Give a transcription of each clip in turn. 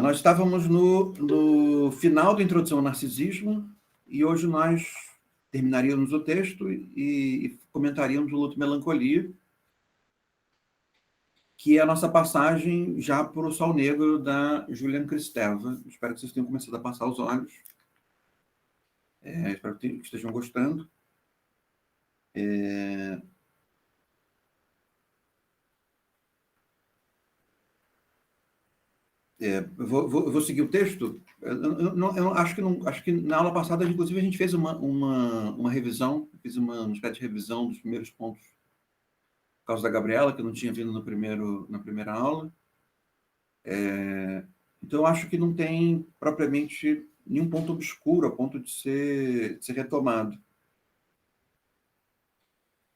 Nós estávamos no final da introdução ao narcisismo e hoje nós terminaríamos o texto e comentaríamos o Luto e Melancolia, que é a nossa passagem já para o Sol Negro da Juliane Kristeva. Espero que vocês tenham começado a passar os olhos. Espero que estejam gostando. Eu vou seguir o texto. Eu acho que na aula passada, inclusive, a gente fez uma revisão, fiz uma espécie de revisão dos primeiros pontos por causa da Gabriela, que eu não tinha vindo na primeira aula. Então, eu acho que não tem propriamente nenhum ponto obscuro a ponto de ser retomado.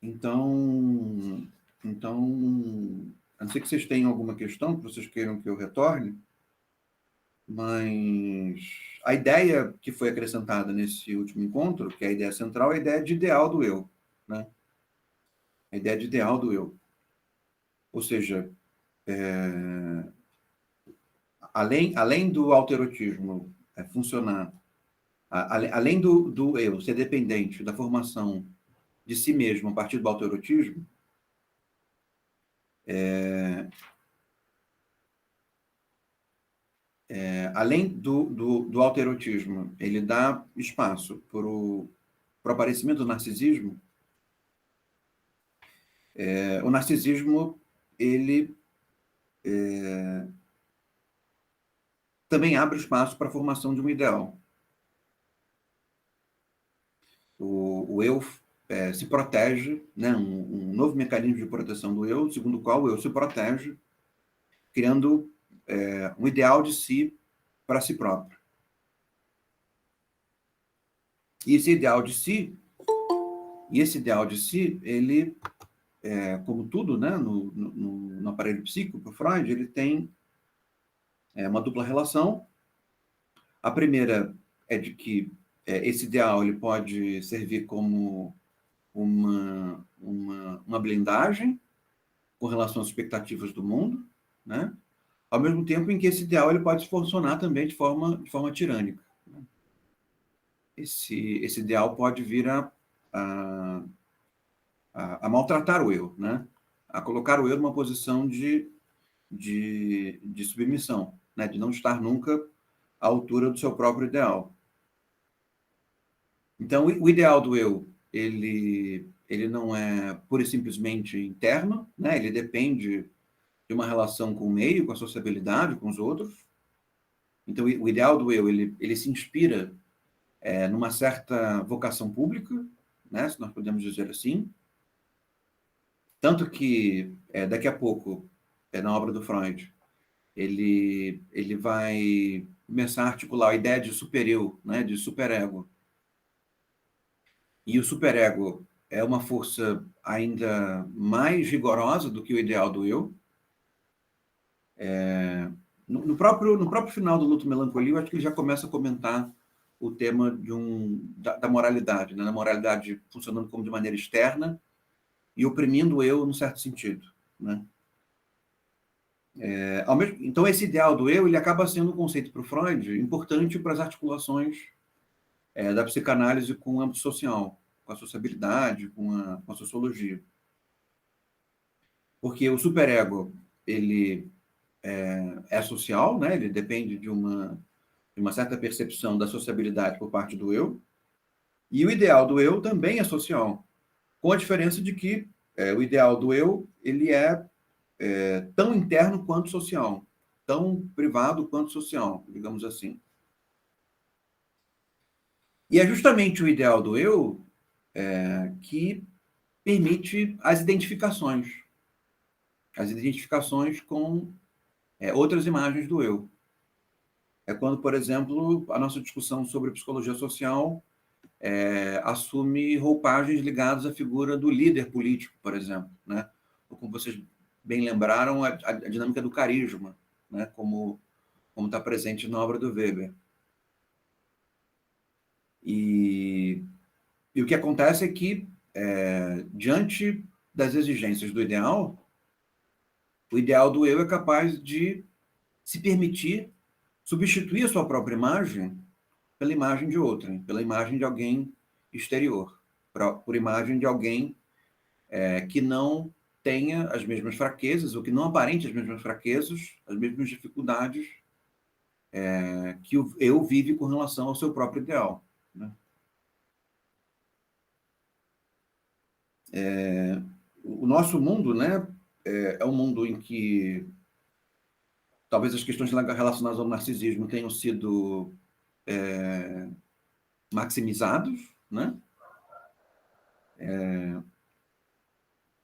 Então, a não ser que vocês tenham alguma questão que vocês queiram que eu retorne, mas a ideia que foi acrescentada nesse último encontro, que é a ideia central, é a ideia de ideal do eu, né? A ideia de ideal do eu. Ou seja, além do autoerotismo funcionar, além do eu ser dependente da formação de si mesmo a partir do autoerotismo, além do autoerotismo, ele dá espaço para o aparecimento do narcisismo. O narcisismo, ele também abre espaço para a formação de um ideal. O eu se protege, né? Um novo mecanismo de proteção do eu, segundo o qual o eu se protege, criando um ideal de si para si próprio. E esse ideal de si, ele, como tudo, né, no aparelho psíquico, para Freud, ele tem uma dupla relação. A primeira é de que esse ideal ele pode servir como uma blindagem com relação às expectativas do mundo, né? Ao mesmo tempo em que esse ideal ele pode funcionar também de forma tirânica. Né? Esse ideal pode vir a maltratar o eu, né? A colocar o eu numa posição de submissão, né? De não estar nunca à altura do seu próprio ideal. Então, o ideal do eu, ele não é pura e simplesmente interno, né? Ele depende de uma relação com o meio, com a sociabilidade, com os outros. Então, o ideal do eu, ele se inspira numa certa vocação pública, né? Se nós podemos dizer assim. Tanto que, daqui a pouco, na obra do Freud, ele vai começar a articular a ideia de supereu, né? De superego. E o superego é uma força ainda mais rigorosa do que o ideal do eu. No próprio final do Luto e Melancolia, eu acho que ele já começa a comentar o tema da moralidade, né? Da moralidade funcionando como de maneira externa e oprimindo o eu, num certo sentido. Né? Então, esse ideal do eu ele acaba sendo um conceito para o Freud importante para as articulações da psicanálise com o âmbito social, com a sociabilidade, com a sociologia. Porque o superego, ele é social, né? Ele depende de uma certa percepção da sociabilidade por parte do eu, e o ideal do eu também é social, com a diferença de que o ideal do eu ele é tão interno quanto social, tão privado quanto social, digamos assim. E é justamente o ideal do eu que permite as identificações com outras imagens do eu. É quando, por exemplo, a nossa discussão sobre psicologia social assume roupagens ligadas à figura do líder político, por exemplo, né? Ou, como vocês bem lembraram, a dinâmica do carisma, né? Como está presente na obra do Weber. E o que acontece é que, diante das exigências do ideal, o ideal do eu é capaz de se permitir substituir a sua própria imagem pela imagem de outrem, pela imagem de alguém exterior, por imagem de alguém que não tenha as mesmas fraquezas, ou que não aparente as mesmas fraquezas, as mesmas dificuldades que o eu vive com relação ao seu próprio ideal, né? O nosso mundo, né, é um mundo em que talvez as questões relacionadas ao narcisismo tenham sido maximizados, né?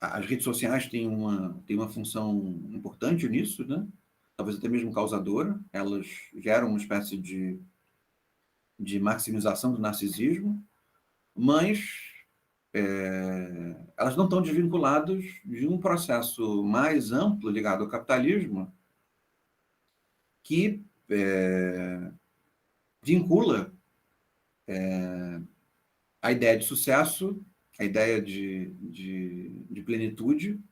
As redes sociais têm uma função importante nisso, né? Talvez até mesmo causadora. Elas geram uma espécie de maximização do narcisismo, mas elas não estão desvinculadas de um processo mais amplo ligado ao capitalismo que vincula a ideia de sucesso, a ideia de plenitude,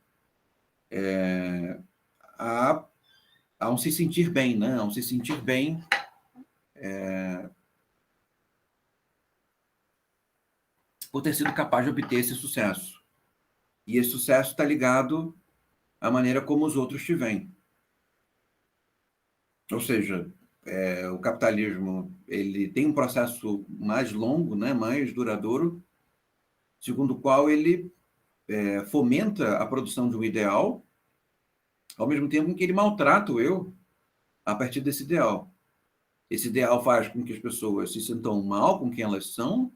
a, a um se sentir bem, né? A um se sentir bem por ter sido capaz de obter esse sucesso. E esse sucesso está ligado à maneira como os outros te veem. Ou seja, o capitalismo ele tem um processo mais longo, né, mais duradouro, segundo o qual ele fomenta a produção de um ideal, ao mesmo tempo em que ele maltrata o eu a partir desse ideal. Esse ideal faz com que as pessoas se sintam mal com quem elas são,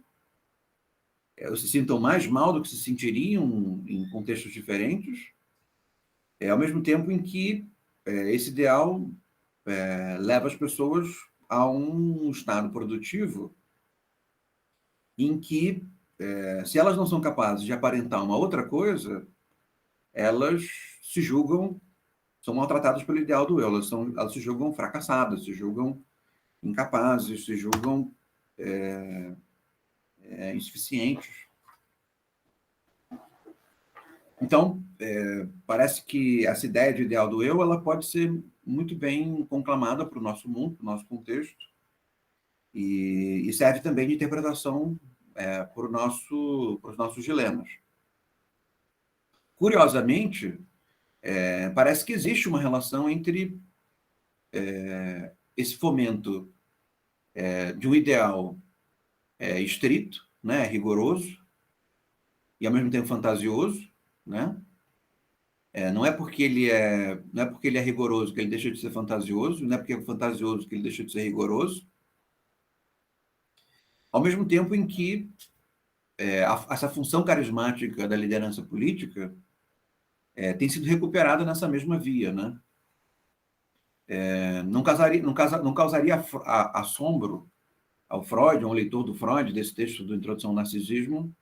ou se sintam mais mal do que se sentiriam em contextos diferentes, ao mesmo tempo em que esse ideal leva as pessoas a um estado produtivo em que, se elas não são capazes de aparentar uma outra coisa, elas se julgam, são maltratadas pelo ideal do eu, elas se julgam fracassadas, se julgam incapazes, se julgam insuficientes. Então, parece que essa ideia de ideal do eu, ela pode ser muito bem conclamada para o nosso mundo, para o nosso contexto, e serve também de interpretação para os nossos dilemas. Curiosamente, parece que existe uma relação entre esse fomento de um ideal estrito, né, rigoroso, e ao mesmo tempo fantasioso, né? Não é porque ele é rigoroso que ele deixa de ser fantasioso, não é porque é fantasioso que ele deixa de ser rigoroso, ao mesmo tempo em que essa função carismática da liderança política tem sido recuperada nessa mesma via, né? Não causaria assombro ao Freud, a um leitor do Freud, desse texto do Introdução ao Narcisismo,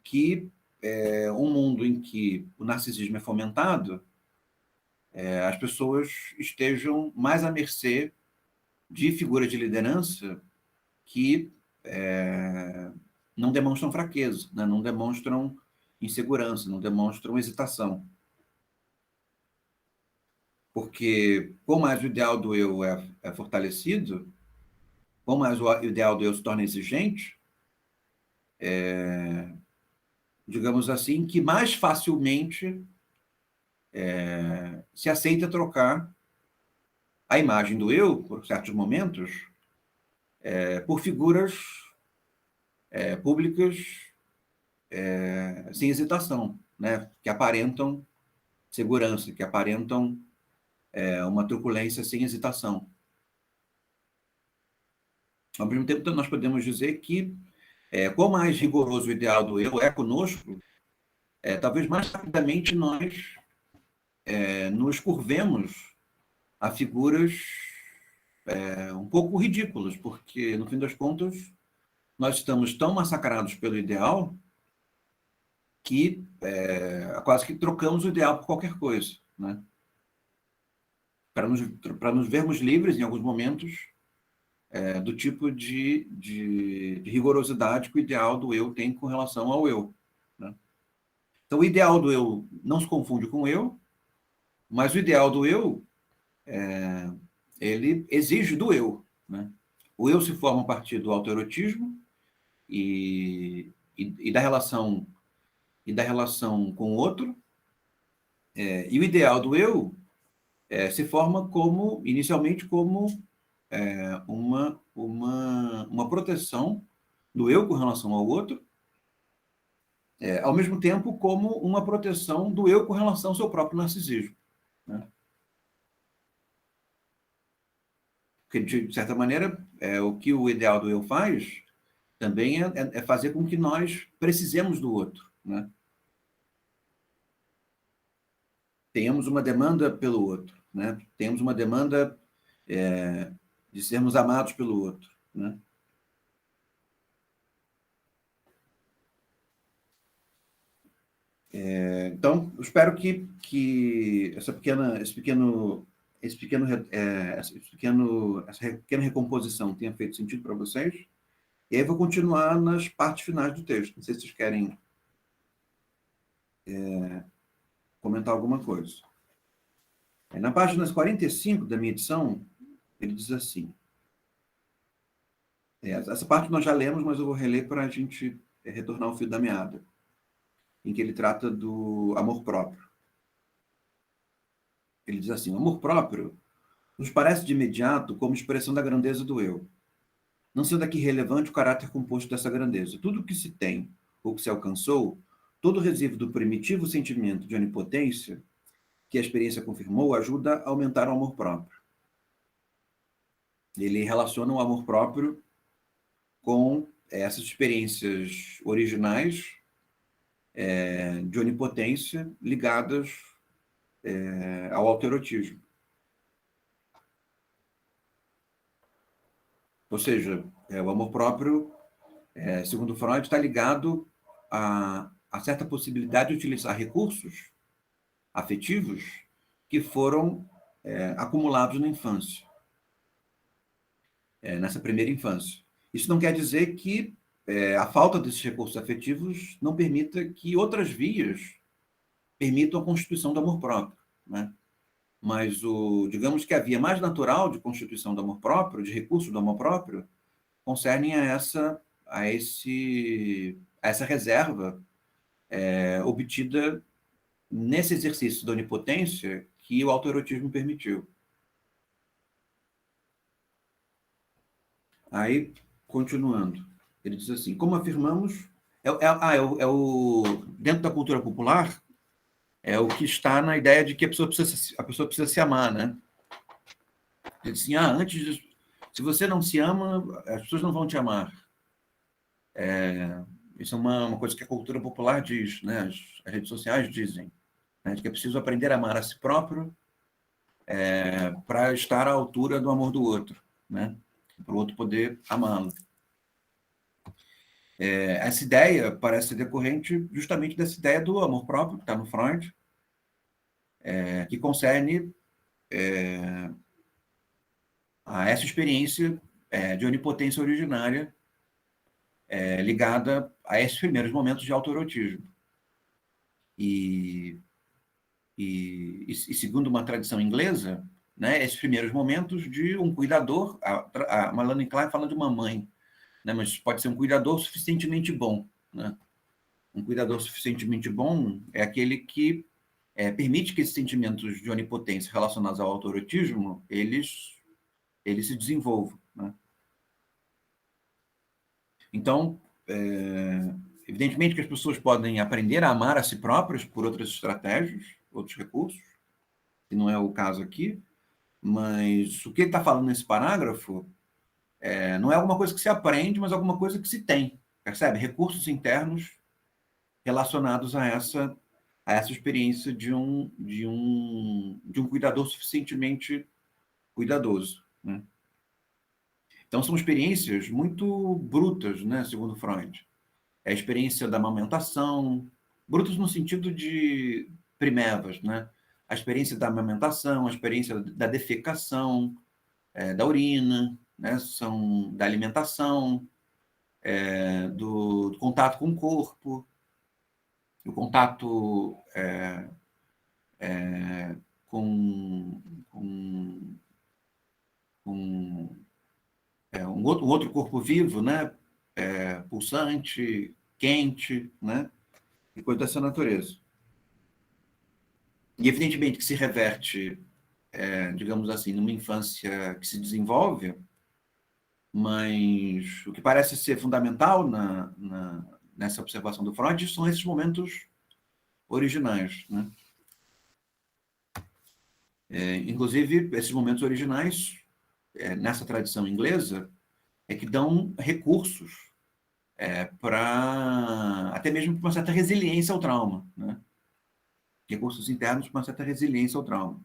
que um mundo em que o narcisismo é fomentado, as pessoas estejam mais à mercê de figuras de liderança que não demonstram fraqueza, né? Não demonstram insegurança, não demonstram hesitação. Porque, quanto mais o ideal do eu é fortalecido, quanto mais o ideal do eu se torna exigente, digamos assim, que mais facilmente se aceita trocar a imagem do eu, por certos momentos, por figuras públicas sem hesitação, né? Que aparentam segurança, que aparentam uma truculência sem hesitação. Ao mesmo tempo, nós podemos dizer que, quanto mais rigoroso o ideal do eu é conosco, talvez mais rapidamente nós nos curvemos a figuras um pouco ridículas, porque, no fim das contas, nós estamos tão massacrados pelo ideal que quase que trocamos o ideal por qualquer coisa, né? Para nos vermos livres, em alguns momentos, do tipo de rigorosidade que o ideal do eu tem com relação ao eu, né? Então, o ideal do eu não se confunde com o eu, mas o ideal do eu ele exige do eu, né? O eu se forma a partir do autoerotismo e da relação com o outro, e o ideal do eu se forma inicialmente como uma proteção do eu com relação ao outro, ao mesmo tempo como uma proteção do eu com relação ao seu próprio narcisismo, né? Porque, de certa maneira, o que o ideal do eu faz também é fazer com que nós precisemos do outro, né? Tenhamos uma demanda pelo outro, né? Temos uma demanda de sermos amados pelo outro, né? Então, eu espero que essa pequena recomposição tenha feito sentido para vocês. E aí eu vou continuar nas partes finais do texto. Não sei se vocês querem comentar alguma coisa. Na página 45 da minha edição, ele diz assim. Essa parte nós já lemos, mas eu vou reler para a gente retornar ao fio da meada, em que ele trata do amor próprio. Ele diz assim: o amor próprio nos parece de imediato como expressão da grandeza do eu, não sendo aqui relevante o caráter composto dessa grandeza. Tudo o que se tem ou que se alcançou, todo o resíduo do primitivo sentimento de onipotência que a experiência confirmou, ajuda a aumentar o amor próprio. Ele relaciona o amor próprio com essas experiências originais de onipotência ligadas ao autoerotismo. Ou seja, o amor próprio, segundo Freud, está ligado a certa possibilidade de utilizar recursos afetivos que foram acumulados na infância, nessa primeira infância. Isso não quer dizer que a falta desses recursos afetivos não permita que outras vias permitam a constituição do amor próprio, né? Mas digamos que a via mais natural de constituição do amor próprio, de recurso do amor próprio, concernem a essa reserva obtida nesse exercício da onipotência que o autoerotismo permitiu. Aí, continuando, ele diz assim: como afirmamos, dentro da cultura popular, é o que está na ideia de que a pessoa precisa se amar, né? Ele diz assim: se você não se ama, as pessoas não vão te amar. Isso é uma coisa que a cultura popular diz, né? As redes sociais dizem, né? De que é preciso aprender a amar a si próprio para estar à altura do amor do outro, né? Para o outro poder amá-lo. Essa ideia parece ser decorrente justamente dessa ideia do amor próprio, que está no Freud, que concerne a essa experiência de onipotência originária ligada a esses primeiros momentos de autoerotismo. E segundo uma tradição inglesa, né, esses primeiros momentos de um cuidador, a Melanie Klein fala de uma mãe, né, mas pode ser um cuidador suficientemente bom, né? Um cuidador suficientemente bom é aquele que permite que esses sentimentos de onipotência relacionados ao autoerotismo, eles se desenvolvam, né? Então, evidentemente que as pessoas podem aprender a amar a si próprias por outras estratégias, outros recursos, que não é o caso aqui, mas o que ele está falando nesse parágrafo não é alguma coisa que se aprende, mas alguma coisa que se tem, percebe? Recursos internos relacionados a essa experiência de um cuidador suficientemente cuidadoso, né? Então, são experiências muito brutas, né, segundo Freud. É a experiência da amamentação, brutas no sentido de primevas, né? A experiência da amamentação, a experiência da defecação, da urina, né? São da alimentação, do contato com o corpo, o contato com um, um outro corpo vivo, né? Pulsante, quente, né? E coisa dessa natureza. E evidentemente que se reverte, digamos assim, numa infância que se desenvolve, mas o que parece ser fundamental nessa observação do Freud são esses momentos originais, né? Inclusive, esses momentos originais, nessa tradição inglesa, é que dão recursos para até mesmo para uma certa resiliência ao trauma, né? Recursos internos para uma certa resiliência ao trauma.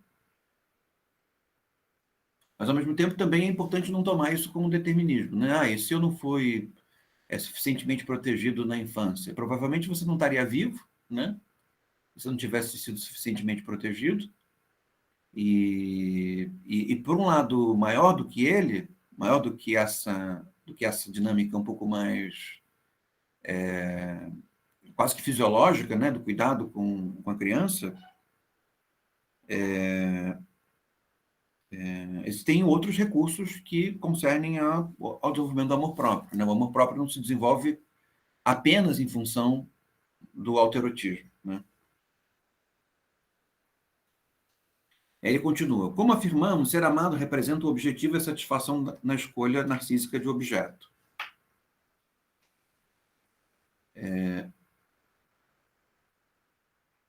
Mas, ao mesmo tempo, também é importante não tomar isso como determinismo, né? Ah, e se eu não fui suficientemente protegido na infância? Provavelmente você não estaria vivo, né? Se você não tivesse sido suficientemente protegido. E por um lado, maior do que ele, maior do que essa dinâmica um pouco mais quase que fisiológica, né, do cuidado com a criança, existem outros recursos que concernem ao desenvolvimento do amor próprio, né? O amor próprio não se desenvolve apenas em função do autoerotismo, né? Ele continua: como afirmamos, ser amado representa o objetivo e a satisfação na escolha narcísica de objeto.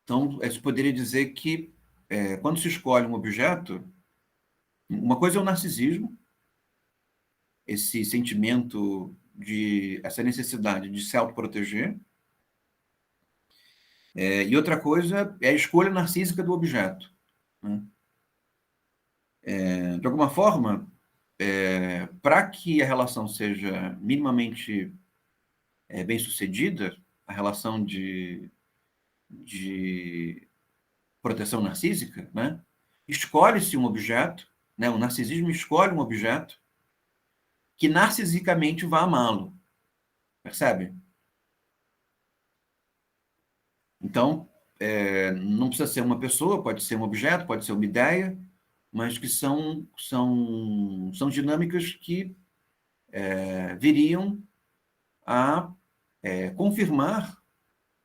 Então, se poderia dizer que quando se escolhe um objeto, uma coisa é o narcisismo, esse sentimento essa necessidade de se autoproteger, e outra coisa é a escolha narcísica do objeto, né? De alguma forma, para que a relação seja minimamente bem-sucedida, a relação de proteção narcísica, né? Escolhe-se um objeto, né? O narcisismo escolhe um objeto que narcisicamente vai amá-lo, percebe? Então, não precisa ser uma pessoa, pode ser um objeto, pode ser uma ideia, mas que são dinâmicas que viriam a confirmar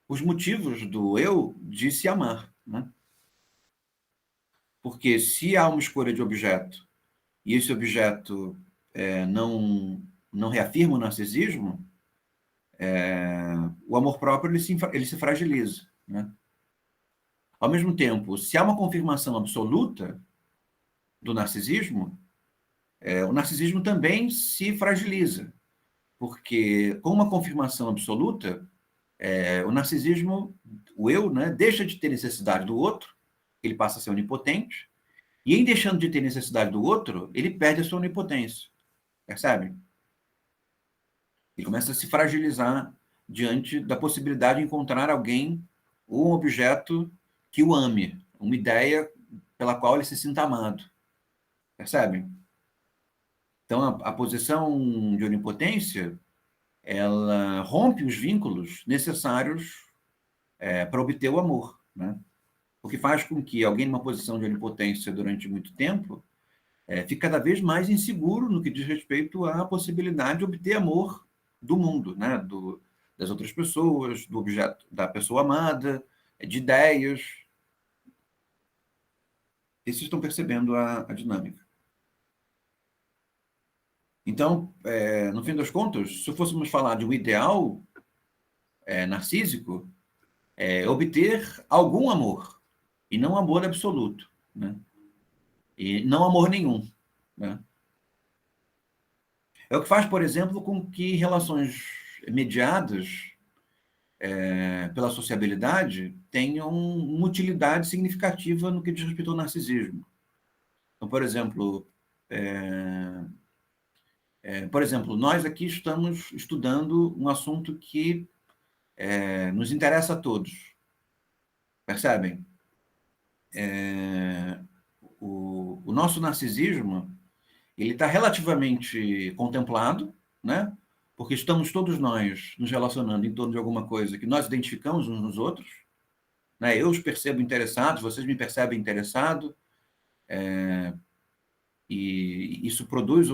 os motivos do eu de se amar, né? Porque se há uma escolha de objeto e esse objeto não reafirma o narcisismo, o amor próprio ele se fragiliza, né? Ao mesmo tempo, se há uma confirmação absoluta do narcisismo, o narcisismo também se fragiliza, porque com uma confirmação absoluta, o narcisismo, o eu, né, deixa de ter necessidade do outro, ele passa a ser onipotente, e em deixando de ter necessidade do outro, ele perde a sua onipotência, percebe? Ele começa a se fragilizar diante da possibilidade de encontrar alguém ou um objeto que o ame, uma ideia pela qual ele se sinta amado, percebe? Então, a posição de onipotência, ela rompe os vínculos necessários para obter o amor, né? O que faz com que alguém numa posição de onipotência durante muito tempo fique cada vez mais inseguro no que diz respeito à possibilidade de obter amor do mundo, né? Das outras pessoas, do objeto, da pessoa amada, de ideias. E vocês estão percebendo a dinâmica. Então, no fim das contas, se fôssemos falar de um ideal narcísico, obter algum amor, e não amor absoluto, né? E não amor nenhum, né? É o que faz, por exemplo, com que relações mediadas pela sociabilidade tenham uma utilidade significativa no que diz respeito ao narcisismo. Então, por exemplo, nós aqui estamos estudando um assunto que nos interessa a todos, percebem? O nosso narcisismo ele está relativamente contemplado, né? Porque estamos todos nós nos relacionando em torno de alguma coisa que nós identificamos uns nos outros, né? Eu os percebo interessados, vocês me percebem interessado, E isso produz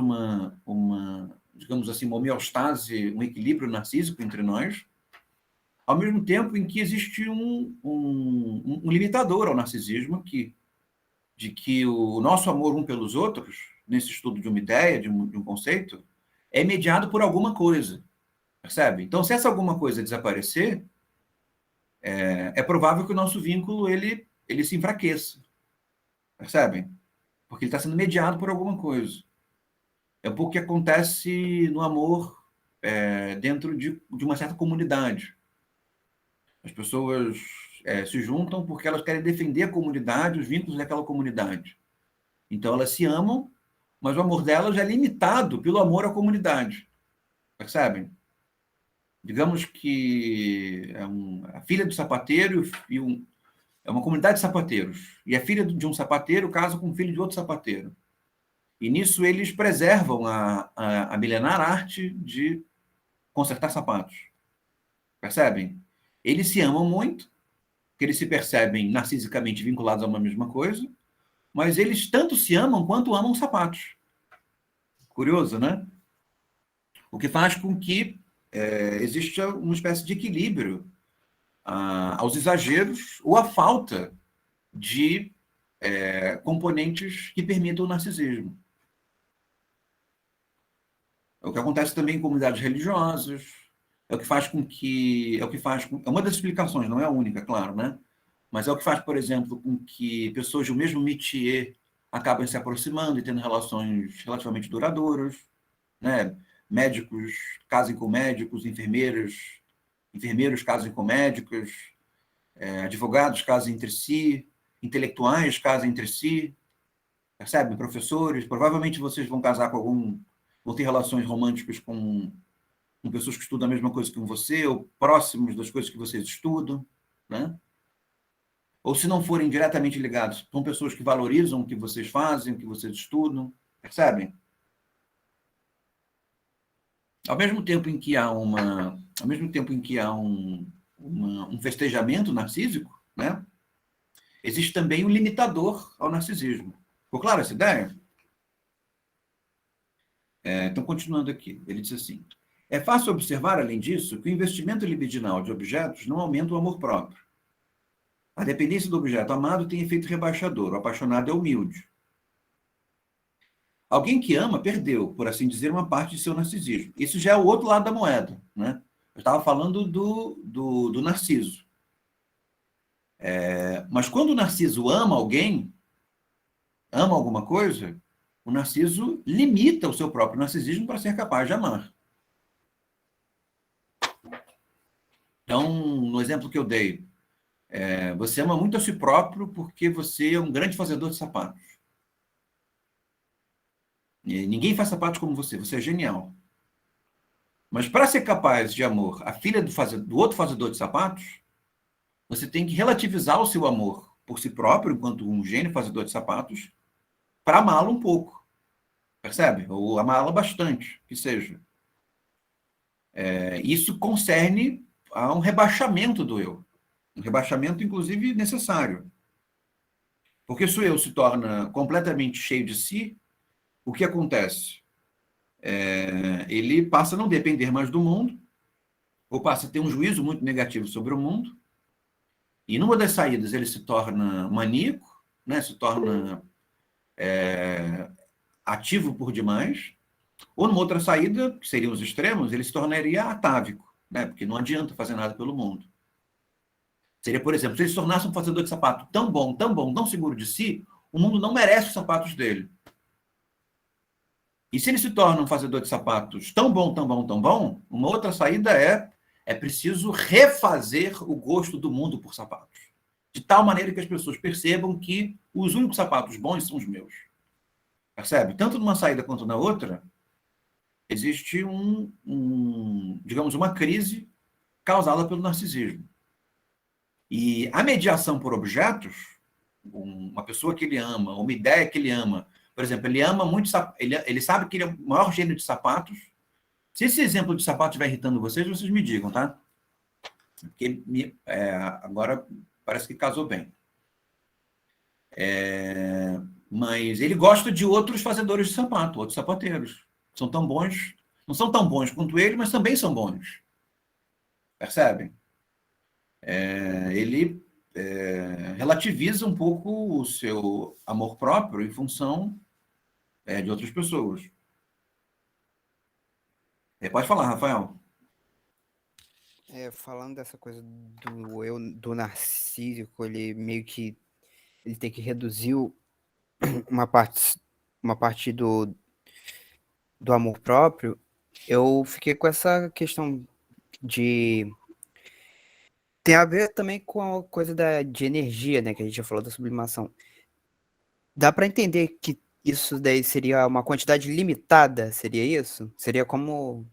digamos assim, uma homeostase, um equilíbrio narcísico entre nós, ao mesmo tempo em que existe um limitador ao narcisismo, de que o nosso amor um pelos outros, nesse estudo de uma ideia, de um conceito, é mediado por alguma coisa, percebe? Então, se essa alguma coisa desaparecer, é provável que o nosso vínculo ele se enfraqueça, percebe? Porque ele está sendo mediado por alguma coisa. É um pouco o que acontece no amor dentro de uma certa comunidade. As pessoas se juntam porque elas querem defender a comunidade, os vínculos daquela comunidade. Então, elas se amam, mas o amor delas é limitado pelo amor à comunidade. Percebem? Digamos que a filha do sapateiro é uma comunidade de sapateiros. E a filha de um sapateiro casa com o filho de outro sapateiro. E nisso eles preservam a milenar arte de consertar sapatos. Percebem? Eles se amam muito, porque eles se percebem narcisicamente vinculados a uma mesma coisa, mas eles tanto se amam quanto amam sapatos. Curioso, né? O que faz com que exista uma espécie de equilíbrio aos exageros ou à falta de componentes que permitam o narcisismo. É o que acontece também em comunidades religiosas, é uma das explicações, não é a única, claro, né? Mas é o que faz, por exemplo, com que pessoas do mesmo métier acabem se aproximando e tendo relações relativamente duradouras, né? Médicos casem com médicos, enfermeiros casem com médicos, advogados casem entre si, intelectuais casem entre si, percebe? Professores, provavelmente vocês vão casar vão ter relações românticas com pessoas que estudam a mesma coisa que você, ou próximos das coisas que vocês estudam, né? Ou se não forem diretamente ligados, são pessoas que valorizam o que vocês fazem, o que vocês estudam, percebem? Ao mesmo tempo em que há um festejamento narcísico, né? Existe também um limitador ao narcisismo. Ficou clara essa ideia? Então, continuando aqui, ele diz assim: é fácil observar, além disso, que o investimento libidinal de objetos não aumenta o amor próprio. A dependência do objeto amado tem efeito rebaixador, o apaixonado é humilde. Alguém que ama perdeu, por assim dizer, uma parte de seu narcisismo. Isso já é o outro lado da moeda, né? Eu estava falando do Narciso. Mas quando o Narciso ama alguém, ama alguma coisa, o Narciso limita o seu próprio narcisismo para ser capaz de amar. Então, no exemplo que eu dei, você ama muito a si próprio porque você é um grande fazedor de sapatos. E ninguém faz sapatos como você é genial. Mas para ser capaz de amor a filha do outro fazedor de sapatos, você tem que relativizar o seu amor por si próprio, enquanto um gênio fazedor de sapatos, para amá-lo um pouco. Percebe? Ou amá-la bastante, que seja. Isso concerne a um rebaixamento do eu. Um rebaixamento, inclusive, necessário. Porque se o eu se torna completamente cheio de si, o que acontece? Ele passa a não depender mais do mundo, ou passa a ter um juízo muito negativo sobre o mundo, e numa das saídas ele se torna maníaco, né? Se torna ativo por demais, ou numa outra saída, que seriam os extremos, ele se tornaria atávico, né? Porque não adianta fazer nada pelo mundo. Seria, por exemplo, se ele se tornasse um fazedor de sapato tão bom, tão seguro de si, o mundo não merece os sapatos dele. E se ele se torna um fazedor de sapatos tão bom, uma outra saída é preciso refazer o gosto do mundo por sapatos. De tal maneira que as pessoas percebam que os únicos sapatos bons são os meus. Percebe? Tanto numa saída quanto na outra, existe digamos, uma crise causada pelo narcisismo. E a mediação por objetos, uma pessoa que ele ama, uma ideia que ele ama, por exemplo, ele ama muito, ele sabe que ele é o maior gênio de sapatos. Se esse exemplo de sapato estiver irritando vocês me digam, tá? Porque agora parece que casou bem. Mas ele gosta de outros fazedores de sapato, outros sapateiros. São tão bons, não são tão bons quanto ele, mas também são bons. Percebem? Ele relativiza um pouco o seu amor próprio em função de outras pessoas. Pode falar, Rafael. Falando dessa coisa do eu, do narcísico, ele meio que ele tem que reduzir uma parte, uma parte do amor próprio. Eu fiquei com essa questão de tem a ver também com a coisa de energia, né, que a gente já falou da sublimação. Dá para entender que isso daí seria uma quantidade limitada, seria isso? Seria como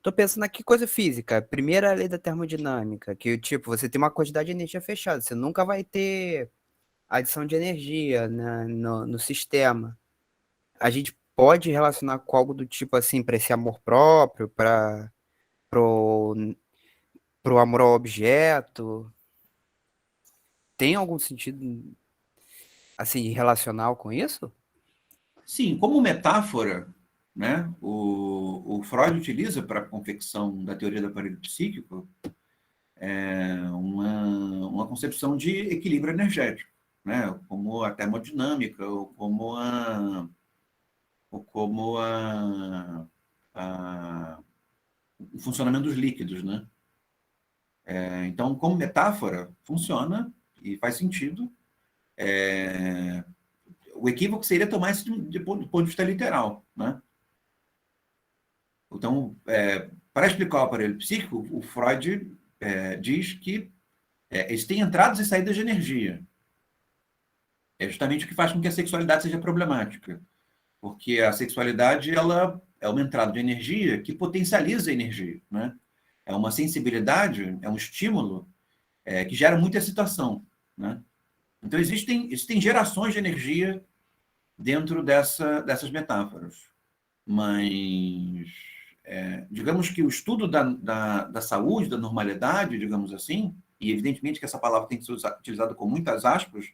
tô pensando aqui coisa física, primeira lei da termodinâmica, que tipo, você tem uma quantidade de energia fechada, você nunca vai ter adição de energia no sistema. A gente pode relacionar com algo do tipo assim, para esse amor próprio, para pro, pro amor ao objeto. Tem algum sentido assim relacional com isso? Sim, como metáfora, né, o Freud utiliza para a confecção da teoria do aparelho psíquico uma concepção de equilíbrio energético, né, como a termodinâmica, ou como o funcionamento dos líquidos, né? Então, como metáfora, funciona e faz sentido. O equívoco seria tomar isso do ponto de vista literal, né? Então, para explicar o aparelho psíquico, o Freud diz que existem entradas e saídas de energia. É justamente o que faz com que a sexualidade seja problemática, porque a sexualidade ela é uma entrada de energia que potencializa a energia, né? É uma sensibilidade, é um estímulo que gera muita excitação, né? Então existem gerações de energia dentro dessas metáforas, mas digamos que o estudo da saúde, da normalidade, digamos assim, e evidentemente que essa palavra tem que ser utilizada com muitas aspas,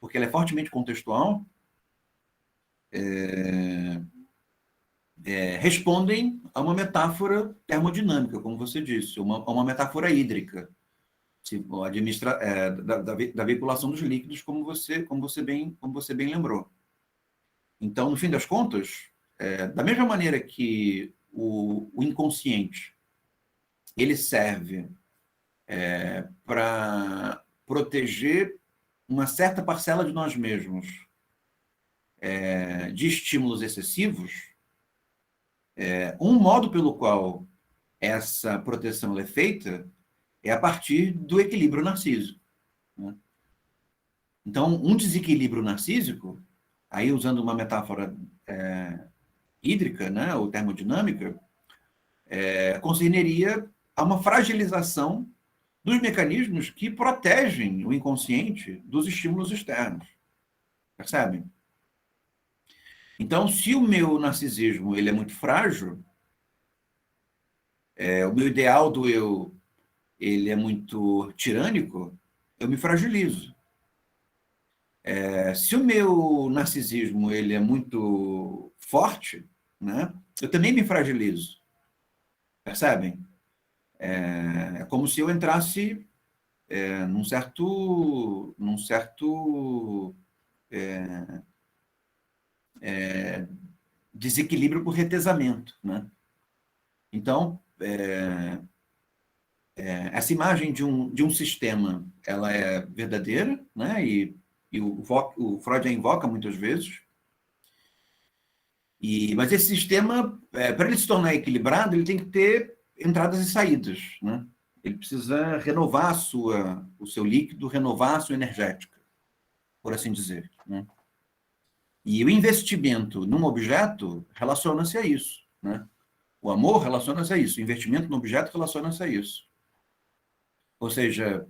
porque ela é fortemente contextual, respondem a uma metáfora termodinâmica, como você disse, a uma metáfora hídrica, se administra, da veiculação dos líquidos, como você bem lembrou. Então, no fim das contas, da mesma maneira que o inconsciente ele serve para proteger uma certa parcela de nós mesmos de estímulos excessivos, um modo pelo qual essa proteção é feita é a partir do equilíbrio narcísico, né? Então, um desequilíbrio narcísico, aí usando uma metáfora hídrica, né, ou termodinâmica, concerniria a uma fragilização dos mecanismos que protegem o inconsciente dos estímulos externos. Percebem? Então, se o meu narcisismo ele é muito frágil, o meu ideal do eu ele é muito tirânico, eu me fragilizo. Se o meu narcisismo ele é muito forte, né, eu também me fragilizo. Percebem? É como se eu entrasse num certo desequilíbrio por retesamento, né? Então, essa imagem de um sistema, ela é verdadeira, né? E o Freud a invoca muitas vezes. Mas esse sistema, para ele se tornar equilibrado, ele tem que ter entradas e saídas, né? Ele precisa renovar o seu líquido, renovar a sua energética, por assim dizer, né? E o investimento num objeto relaciona-se a isso, né? O amor relaciona-se a isso, o investimento no objeto relaciona-se a isso. Ou seja,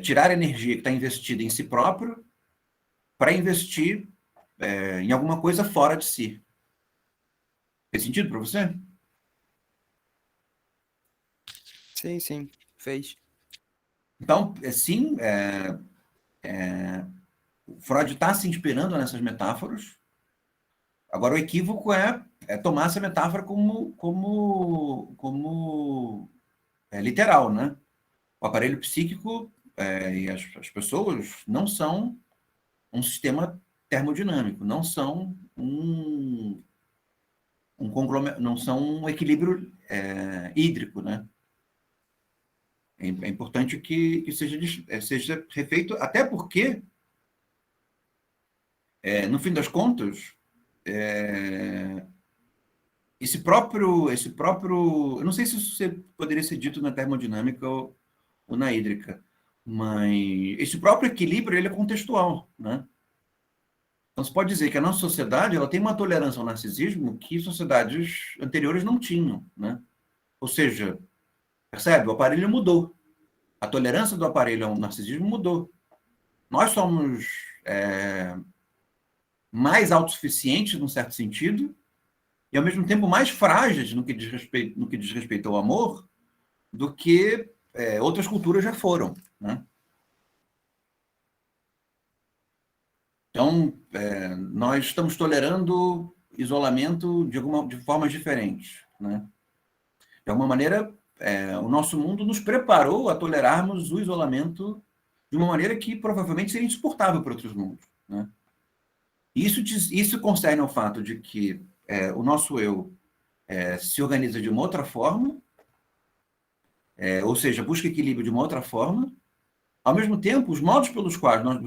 tirar a energia que está investida em si próprio para investir em alguma coisa fora de si. Fez sentido para você? Sim, fez. Então, sim, O Freud está se inspirando nessas metáforas. Agora, o equívoco é tomar essa metáfora como literal, né? O aparelho psíquico e as pessoas não são um sistema termodinâmico, não são não são um equilíbrio hídrico, né? É importante que seja refeito, até porque, no fim das contas, esse próprio, eu não sei se isso poderia ser dito na termodinâmica ou na hídrica, mas esse próprio equilíbrio ele é contextual, né? Então, se pode dizer que a nossa sociedade ela tem uma tolerância ao narcisismo que sociedades anteriores não tinham, né? Ou seja, percebe? O aparelho mudou. A tolerância do aparelho ao narcisismo mudou. Nós somos mais autossuficientes, num certo sentido, e, ao mesmo tempo, mais frágeis no que diz respeito ao amor do que outras culturas já foram, né? Então, nós estamos tolerando isolamento de formas diferentes, né? De alguma maneira, o nosso mundo nos preparou a tolerarmos o isolamento de uma maneira que provavelmente seria insuportável para outros mundos, né? Isso concerne ao fato de que o nosso eu se organiza de uma outra forma, ou seja, busca equilíbrio de uma outra forma. Ao mesmo tempo, os modos pelos quais nós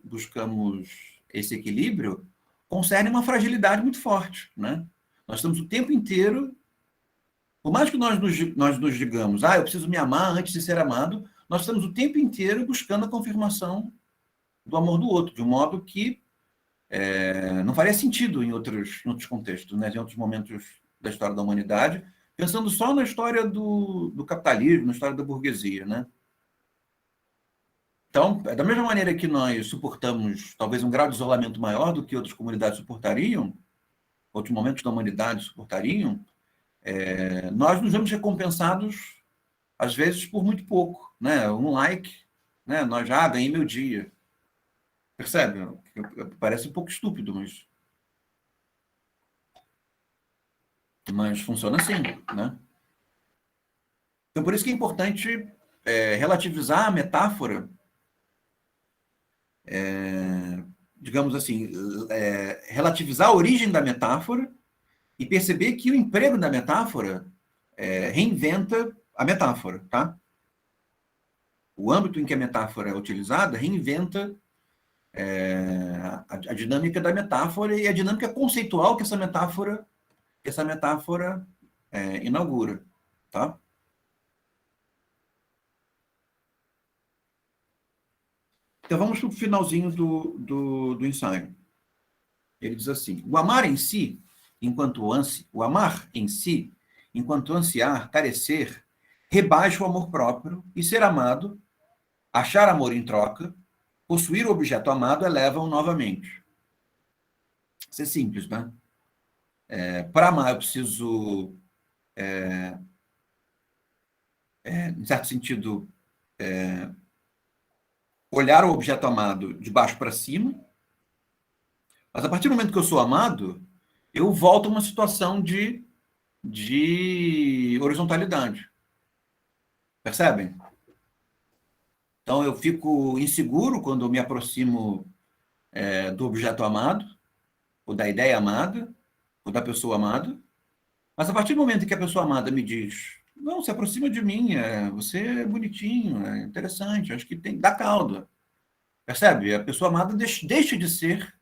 buscamos esse equilíbrio concernem uma fragilidade muito forte, né? Nós estamos o tempo inteiro, por mais que nós nos digamos, eu preciso me amar antes de ser amado, nós estamos o tempo inteiro buscando a confirmação do amor do outro, de um modo que não faria sentido em outros contextos, né? Em outros momentos da história da humanidade, pensando só na história do capitalismo, na história da burguesia, né? Então, da mesma maneira que nós suportamos talvez um grau de isolamento maior do que outras comunidades suportariam, outros momentos da humanidade suportariam, nós nos vemos recompensados, às vezes, por muito pouco, né? Um like, né? Nós já ganhei meu dia. Percebe? Parece um pouco estúpido, mas funciona assim, né? Então, por isso que é importante relativizar a metáfora, digamos assim, relativizar a origem da metáfora e perceber que o emprego da metáfora reinventa a metáfora, tá? O âmbito em que a metáfora é utilizada reinventa a dinâmica da metáfora e a dinâmica conceitual que essa metáfora inaugura, tá? Então vamos para o finalzinho do ensaio. Ele diz assim: o amar em si, enquanto ansiar, carecer, rebaixa o amor próprio e ser amado, achar amor em troca, possuir o objeto amado eleva-o novamente. Isso é simples, né? Para amar, eu preciso, em certo sentido, olhar o objeto amado de baixo para cima, mas a partir do momento que eu sou amado, eu volto a uma situação de horizontalidade. Percebem? Então, eu fico inseguro quando eu me aproximo do objeto amado, ou da ideia amada, ou da pessoa amada. Mas a partir do momento em que a pessoa amada me diz, não, se aproxima de mim, você é bonitinho, é interessante, acho que tem, dá caldo. Percebe? A pessoa amada deixa de ser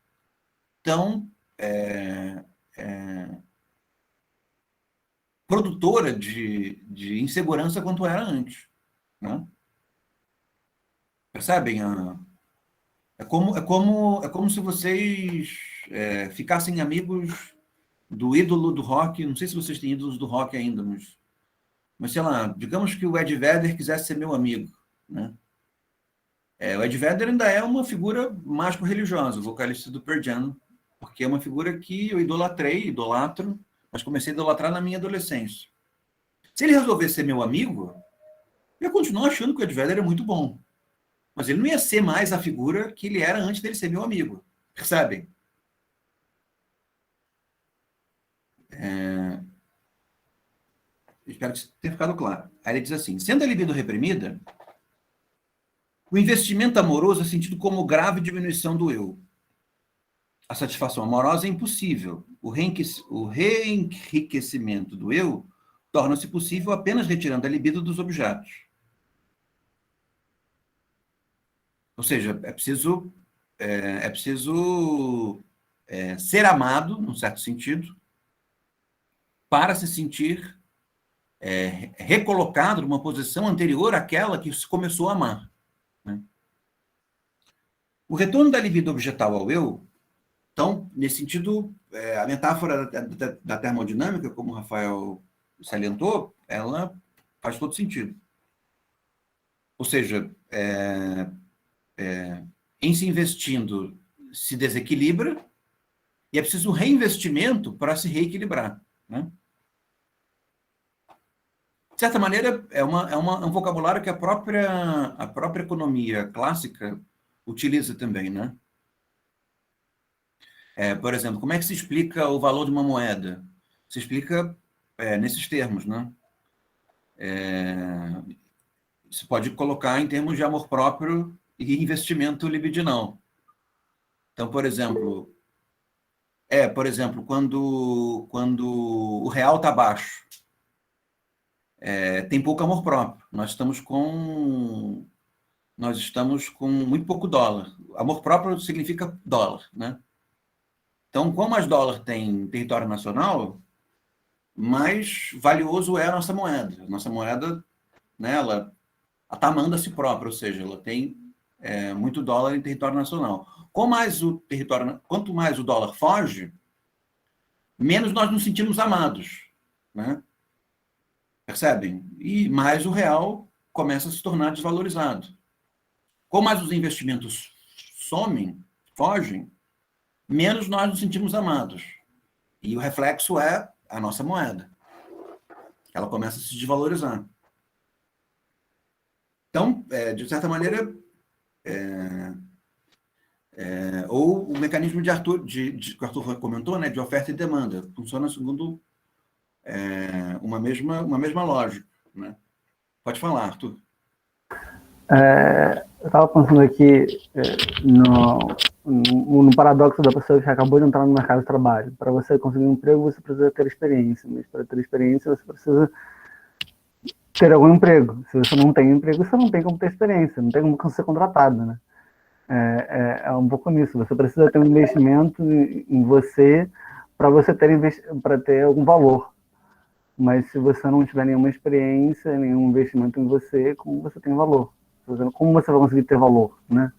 tão produtora de insegurança quanto era antes, né? Percebem? É como se vocês ficassem amigos do ídolo do rock. Não sei se vocês têm ídolos do rock ainda, mas sei lá, digamos que o Ed Vedder quisesse ser meu amigo, né? O Ed Vedder ainda é uma figura mágico-religiosa, o vocalista do Pearl Jam, porque é uma figura que eu idolatro, mas comecei a idolatrar na minha adolescência. Se ele resolver ser meu amigo, eu continuo achando que o Ed Vedder é muito bom. Mas ele não ia ser mais a figura que ele era antes dele ser meu amigo. Percebem? Espero que tenha ficado claro. Aí ele diz assim: sendo a libido reprimida, o investimento amoroso é sentido como grave diminuição do eu. A satisfação amorosa é impossível. O reenriquecimento do eu torna-se possível apenas retirando a libido dos objetos. Ou seja, é preciso ser amado, num certo sentido, para se sentir recolocado numa posição anterior àquela que se começou a amar. Né? O retorno da libido objetal ao eu, então, nesse sentido, a metáfora da termodinâmica, como o Rafael salientou, ela faz todo sentido. Ou seja, em se investindo, se desequilibra, e é preciso reinvestimento para se reequilibrar. Né? De certa maneira, é um vocabulário que a própria economia clássica utiliza também. Né? Por exemplo, como é que se explica o valor de uma moeda? Se explica nesses termos. Né? Se pode colocar em termos de amor próprio e investimento libidinal. Então, por exemplo, quando o real está baixo, tem pouco amor próprio. Nós estamos com muito pouco dólar. Amor próprio significa dólar, né? Então, quanto mais dólar tem em território nacional, mais valioso é a nossa moeda. A nossa moeda, né, ela atamanda a si própria, ou seja, ela tem muito dólar em território nacional. Quanto mais o dólar foge, menos nós nos sentimos amados, né? Percebem? E mais o real começa a se tornar desvalorizado. Como mais os investimentos fogem, menos nós nos sentimos amados. E o reflexo é a nossa moeda. Ela começa a se desvalorizar. Então, de certa maneira, ou o mecanismo que o Arthur comentou, né, de oferta e demanda, funciona segundo uma mesma lógica. Né? Pode falar, Arthur. Eu estava pensando aqui no paradoxo da pessoa que acabou de entrar no mercado de trabalho. Para você conseguir um emprego, você precisa ter experiência, mas para ter experiência, você precisa ter algum emprego. Se você não tem emprego, você não tem como ter experiência, não tem como ser contratado, né? É um pouco nisso. Você precisa ter um investimento em você para você ter algum valor. Mas se você não tiver nenhuma experiência, nenhum investimento em você, como você tem valor? Como você vai conseguir ter valor, né?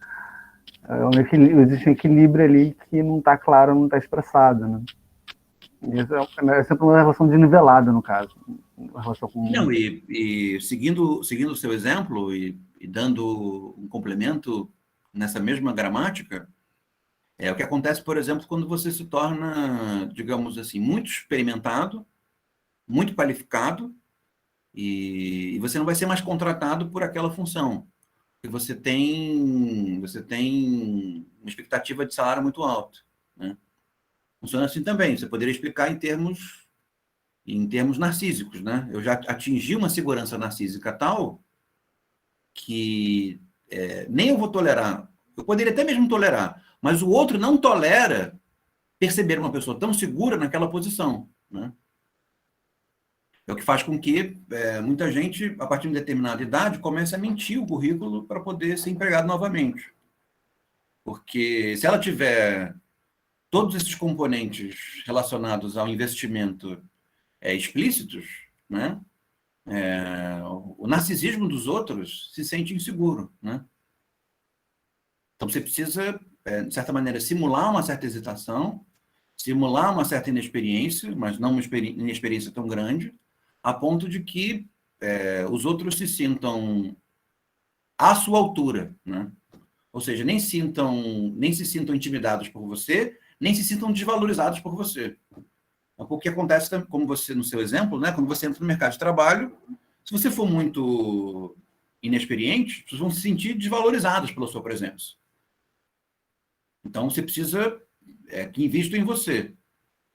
Existe um equilíbrio ali que não está claro, não está expressado, né? É sempre uma relação desnivelada, no caso. Não, e seguindo o seu exemplo e dando um complemento nessa mesma gramática, é o que acontece, por exemplo, quando você se torna, digamos assim, muito experimentado, muito qualificado, e você não vai ser mais contratado por aquela função. E você tem uma expectativa de salário muito alta. Né? Funciona assim também. Você poderia explicar em termos narcísicos. Né? Eu já atingi uma segurança narcísica tal que nem eu vou tolerar. Eu poderia até mesmo tolerar, mas o outro não tolera perceber uma pessoa tão segura naquela posição. Né? É o que faz com que muita gente, a partir de uma determinada idade, comece a mentir o currículo para poder ser empregado novamente. Porque se ela tiver todos esses componentes relacionados ao investimento explícitos, né, o narcisismo dos outros se sente inseguro. Né? Então você precisa, de certa maneira, simular uma certa hesitação, simular uma certa inexperiência, mas não uma inexperiência tão grande, a ponto de que os outros se sintam à sua altura, né? Ou seja, nem se sintam intimidados por você, nem se sintam desvalorizados por você. O que acontece, como você, no seu exemplo, né? Quando você entra no mercado de trabalho, se você for muito inexperientes, as pessoas vão se sentir desvalorizadas pela sua presença. Então, você precisa que invistam em você.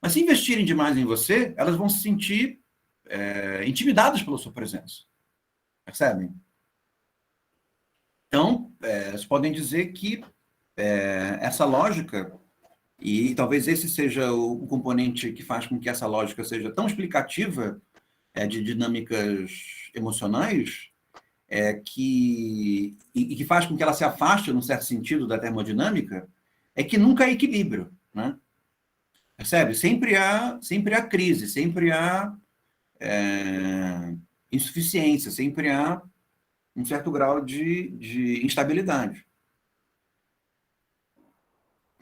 Mas se investirem demais em você, elas vão se sentir intimidadas pela sua presença. Percebem? Então, vocês podem dizer que essa lógica, e talvez esse seja o componente que faz com que essa lógica seja tão explicativa de dinâmicas emocionais, e que faz com que ela se afaste, num certo sentido, da termodinâmica, é que nunca há equilíbrio, né? Percebe? Sempre há crise, sempre há insuficiência, sempre há um certo grau de instabilidade.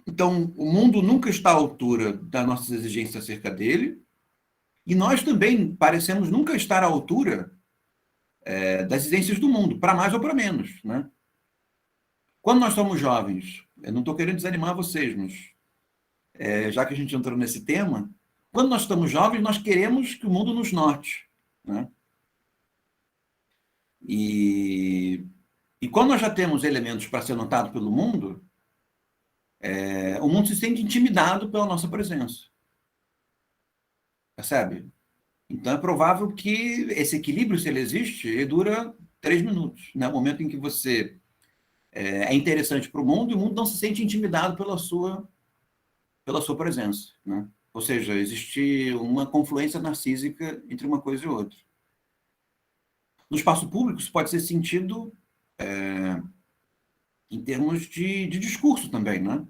Então, o mundo nunca está à altura das nossas exigências acerca dele, e nós também parecemos nunca estar à altura das exigências do mundo, para mais ou para menos, né? Quando nós somos jovens, eu não estou querendo desanimar vocês, mas já que a gente entrou nesse tema, quando nós estamos jovens, nós queremos que o mundo nos note, né? E quando nós já temos elementos para ser notado pelo mundo, o mundo se sente intimidado pela nossa presença. Percebe? Então é provável que esse equilíbrio, se ele existe, ele dura 3 minutos, né? O momento em que você é interessante para o mundo e o mundo não se sente intimidado pela sua presença, né? Ou seja, existe uma confluência narcísica entre uma coisa e outra. No espaço público, isso pode ser sentido em termos de discurso também, né?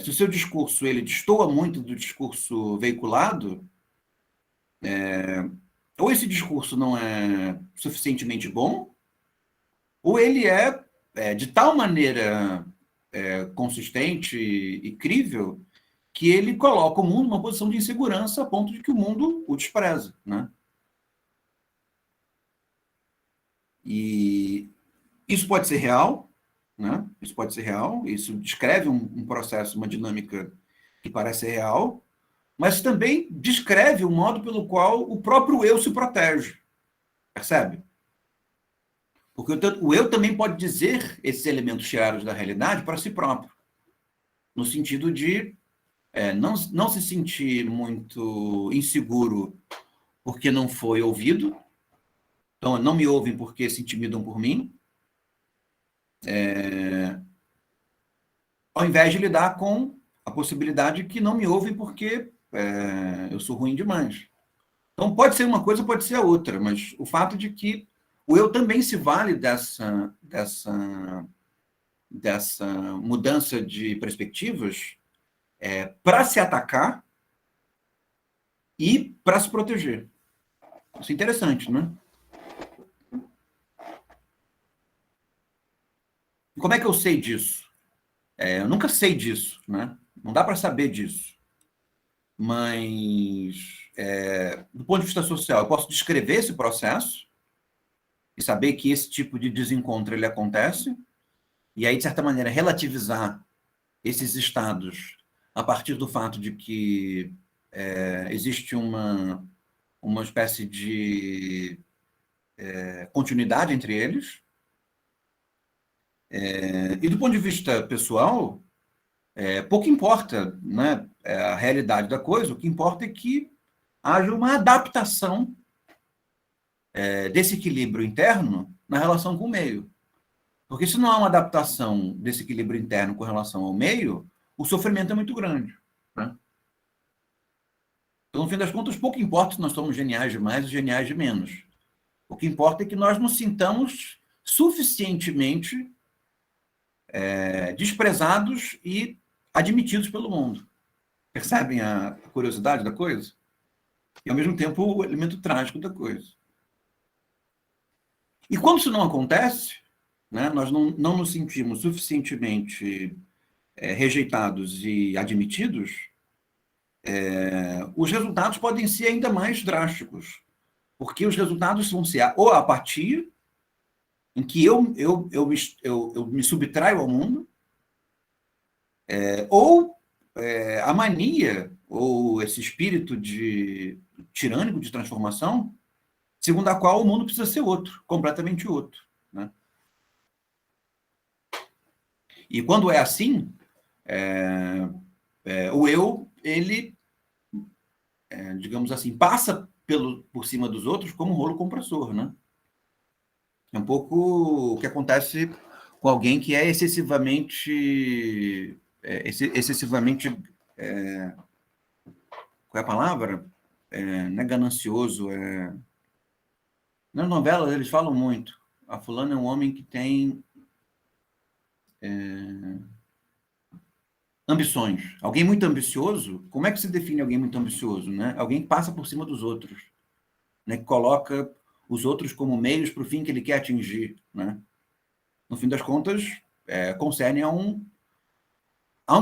Se o seu discurso ele destoa muito do discurso veiculado, ou esse discurso não é suficientemente bom, ou ele de tal maneira consistente e crível que ele coloca o mundo numa posição de insegurança a ponto de que o mundo o despreza, né? E isso pode ser real, né? Isso pode ser real, isso descreve um processo, uma dinâmica que parece real, mas também descreve o modo pelo qual o próprio eu se protege, percebe? Porque o eu também pode dizer esses elementos tirados da realidade para si próprio, no sentido de não se sentir muito inseguro porque não foi ouvido, então não me ouvem porque se intimidam por mim, ao invés de lidar com a possibilidade que não me ouvem porque eu sou ruim demais. Então pode ser uma coisa, pode ser a outra, mas o fato de que o eu também se vale dessa mudança de perspectivas para se atacar e para se proteger. Isso é interessante, né? E como é que eu sei disso? Eu nunca sei disso, né? Não dá para saber disso. Mas, do ponto de vista social, eu posso descrever esse processo e saber que esse tipo de desencontro ele acontece, e aí, de certa maneira, relativizar esses estados a partir do fato de que existe uma espécie de continuidade entre eles. E do ponto de vista pessoal, pouco importa, né, a realidade da coisa, o que importa é que haja uma adaptação desse equilíbrio interno na relação com o meio. Porque se não há uma adaptação desse equilíbrio interno com relação ao meio, o sofrimento é muito grande, né? Então, no fim das contas, pouco importa se nós somos geniais de mais ou geniais de menos. O que importa é que nós nos sintamos suficientemente desprezados e admitidos pelo mundo. Percebem a curiosidade da coisa? E, ao mesmo tempo, o elemento trágico da coisa. E quando isso não acontece, né, nós não nos sentimos suficientemente rejeitados e admitidos, os resultados podem ser ainda mais drásticos, porque os resultados vão ser ou a apatia, em que eu me subtraio ao mundo, ou a mania, ou esse espírito tirânico de transformação, segundo a qual o mundo precisa ser outro, completamente outro, né? E quando é assim, o eu, ele, digamos assim, passa por cima dos outros como um rolo compressor, né? É um pouco o que acontece com alguém que é excessivamente, qual é a palavra? Não é ganancioso, nas novelas eles falam muito. A fulana é um homem que tem ambições. Alguém muito ambicioso, como é que se define alguém muito ambicioso, né? Alguém que passa por cima dos outros, né? Que coloca os outros como meios para o fim que ele quer atingir, né? No fim das contas, concerne a um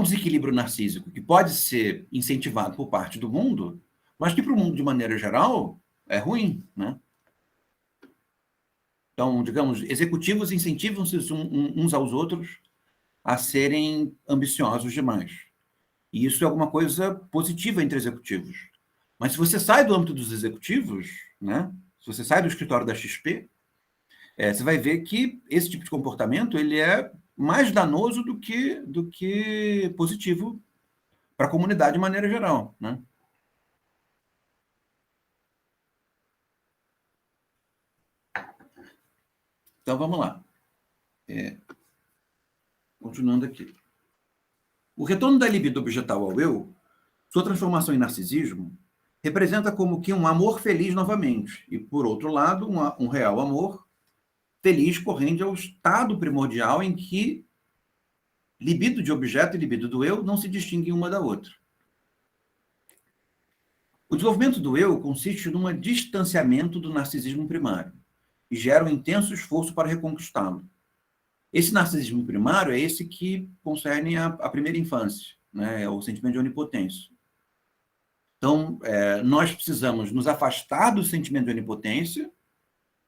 desequilíbrio narcísico que pode ser incentivado por parte do mundo, mas que para o mundo, de maneira geral, é ruim, né? Então, digamos, executivos incentivam-se uns aos outros a serem ambiciosos demais. E isso é alguma coisa positiva entre executivos. Mas se você sai do âmbito dos executivos, né? Se você sai do escritório da XP, você vai ver que esse tipo de comportamento ele é mais danoso do que positivo para a comunidade de maneira geral, né? Então, vamos lá. Continuando aqui. O retorno da libido objetal ao eu, sua transformação em narcisismo, representa como que um amor feliz novamente, e, por outro lado, um real amor feliz corrende ao estado primordial em que libido de objeto e libido do eu não se distinguem uma da outra. O desenvolvimento do eu consiste num distanciamento do narcisismo primário e gera um intenso esforço para reconquistá-lo. Esse narcisismo primário é esse que concerne a primeira infância, né? O sentimento de onipotência. Então, nós precisamos nos afastar do sentimento de onipotência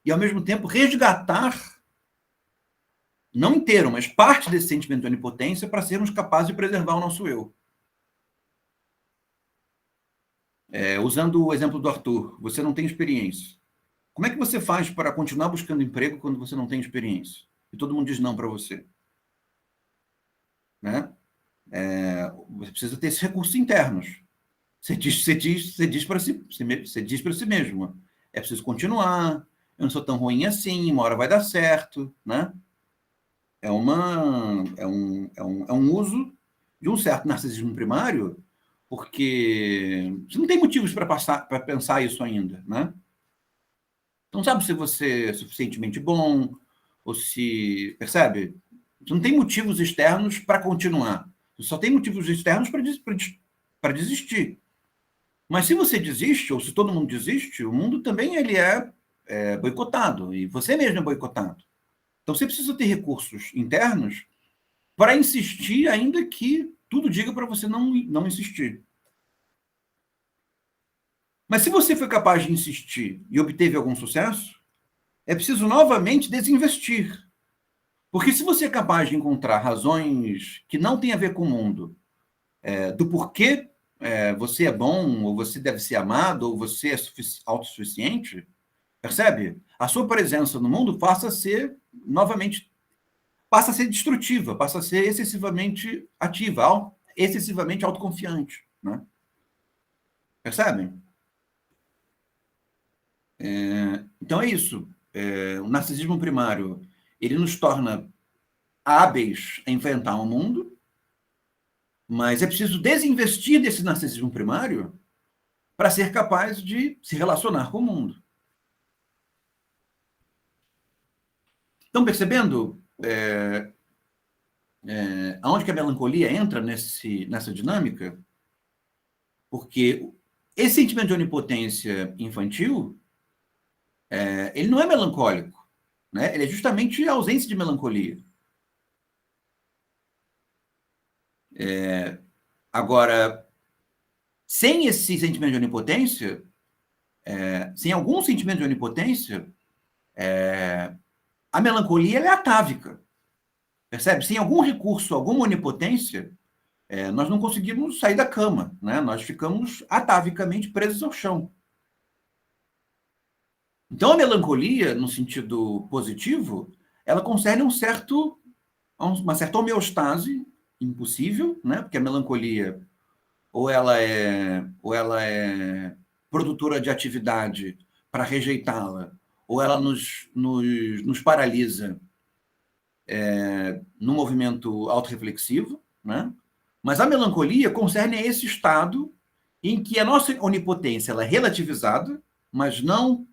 e, ao mesmo tempo, resgatar, não inteiro, mas parte desse sentimento de onipotência para sermos capazes de preservar o nosso eu. Usando o exemplo do Arthur, você não tem experiência. Como é que você faz para continuar buscando emprego quando você não tem experiência? E todo mundo diz não para você. Né? Você precisa ter esses recursos internos. Você diz para si mesmo. É preciso continuar, eu não sou tão ruim assim, uma hora vai dar certo. Né? É um uso de um certo narcisismo primário, porque você não tem motivos para pensar isso ainda. Né? Não sabe se você é suficientemente bom, ou se. Percebe? Você não tem motivos externos para continuar. Você só tem motivos externos para desistir. Mas se você desiste, ou se todo mundo desiste, o mundo também ele é boicotado. E você mesmo é boicotado. Então você precisa ter recursos internos para insistir, ainda que tudo diga para você não insistir. Mas se você foi capaz de insistir e obteve algum sucesso, é preciso novamente desinvestir. Porque se você é capaz de encontrar razões que não têm a ver com o mundo, do porquê você é bom, ou você deve ser amado, ou você é autossuficiente, percebe? A sua presença no mundo passa a ser destrutiva, passa a ser excessivamente ativa, excessivamente autoconfiante. Né? Percebem? Então é isso. O narcisismo primário, ele nos torna hábeis a enfrentar o mundo, mas é preciso desinvestir desse narcisismo primário para ser capaz de se relacionar com o mundo. Estão percebendo aonde que a melancolia entra nessa dinâmica? Porque esse sentimento de onipotência infantil, ele não é melancólico, né? Ele é justamente a ausência de melancolia. Agora, sem esse sentimento de onipotência, sem algum sentimento de onipotência, a melancolia é atávica. Percebe? Sem algum recurso, alguma onipotência, nós não conseguimos sair da cama, né? Nós ficamos atavicamente presos ao chão. Então, a melancolia, no sentido positivo, ela concerne uma certa homeostase impossível, né? Porque a melancolia ou ela é produtora de atividade para rejeitá-la, ou ela nos paralisa no movimento autorreflexivo, né? Mas a melancolia concerne esse estado em que a nossa onipotência ela é relativizada, mas não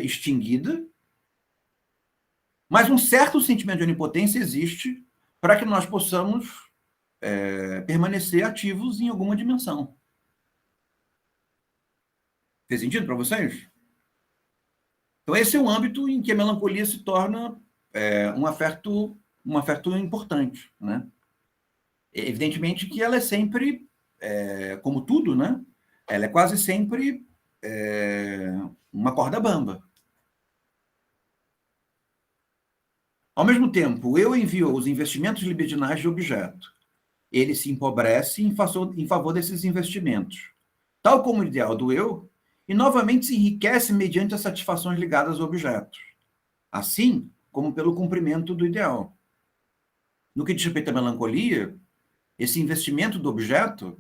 extinguida, mas um certo sentimento de onipotência existe para que nós possamos permanecer ativos em alguma dimensão. Fez sentido para vocês? Então, esse é um âmbito em que a melancolia se torna um afeto importante, né? Evidentemente que ela é sempre, como tudo, né? Ela é quase sempre uma corda bamba. Ao mesmo tempo, eu envio os investimentos libidinais de objeto. Ele se empobrece em favor desses investimentos, tal como o ideal do eu, e novamente se enriquece mediante as satisfações ligadas ao objeto, assim como pelo cumprimento do ideal. No que diz respeito à melancolia, esse investimento do objeto,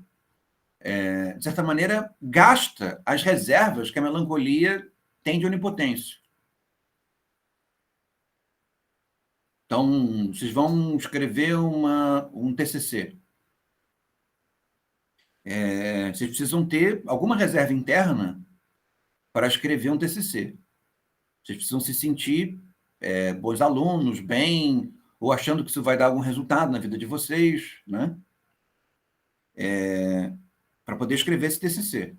de certa maneira, gasta as reservas que a melancolia tem de onipotência. Então, vocês vão escrever um TCC. Vocês precisam ter alguma reserva interna para escrever um TCC. Vocês precisam se sentir bons alunos, bem, ou achando que isso vai dar algum resultado na vida de vocês, né? Para poder escrever esse TCC.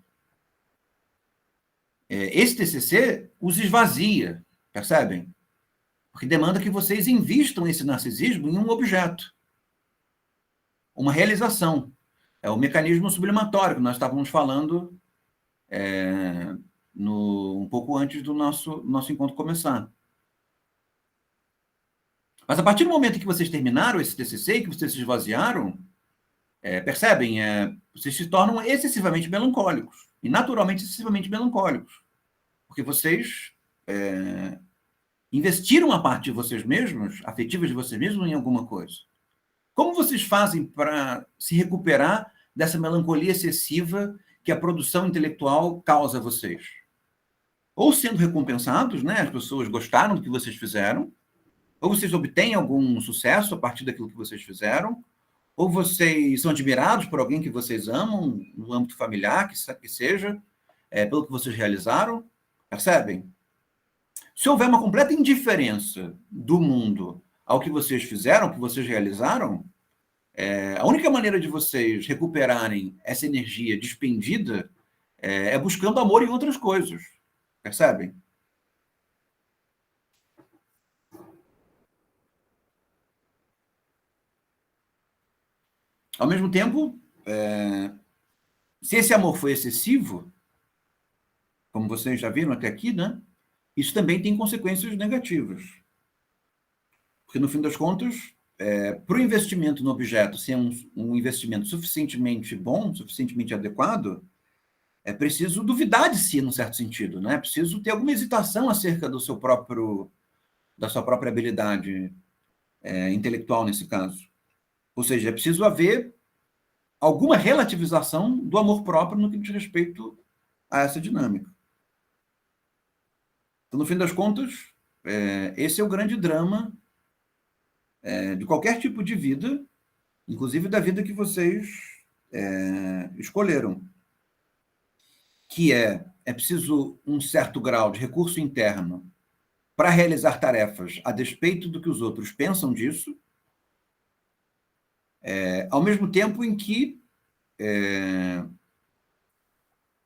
Esse TCC os esvazia, percebem? Porque demanda que vocês invistam esse narcisismo em um objeto, uma realização. É o mecanismo sublimatório que nós estávamos falando um pouco antes do nosso encontro começar. Mas a partir do momento que vocês terminaram esse TCC e que vocês se esvaziaram, percebem? Vocês se tornam excessivamente melancólicos, e naturalmente excessivamente melancólicos, porque vocês investiram a parte de vocês mesmos, afetivas de vocês mesmos, em alguma coisa. Como vocês fazem para se recuperar dessa melancolia excessiva que a produção intelectual causa a vocês? Ou sendo recompensados, né? As pessoas gostaram do que vocês fizeram, ou vocês obtêm algum sucesso a partir daquilo que vocês fizeram, ou vocês são admirados por alguém que vocês amam, no âmbito familiar, que seja, pelo que vocês realizaram, percebem? Se houver uma completa indiferença do mundo ao que vocês fizeram, ao que vocês realizaram, a única maneira de vocês recuperarem essa energia despendida é buscando amor em outras coisas, percebem? Ao mesmo tempo, se esse amor foi excessivo, como vocês já viram até aqui, né? Isso também tem consequências negativas. Porque, no fim das contas, para o investimento no objeto ser um investimento suficientemente bom, suficientemente adequado, é preciso duvidar de si, num certo sentido, né? É preciso ter alguma hesitação acerca da sua própria habilidade intelectual, nesse caso. Ou seja, é preciso haver alguma relativização do amor próprio no que diz respeito a essa dinâmica. Então, no fim das contas, esse é o grande drama de qualquer tipo de vida, inclusive da vida que vocês escolheram, que é preciso um certo grau de recurso interno para realizar tarefas a despeito do que os outros pensam disso, ao mesmo tempo em que,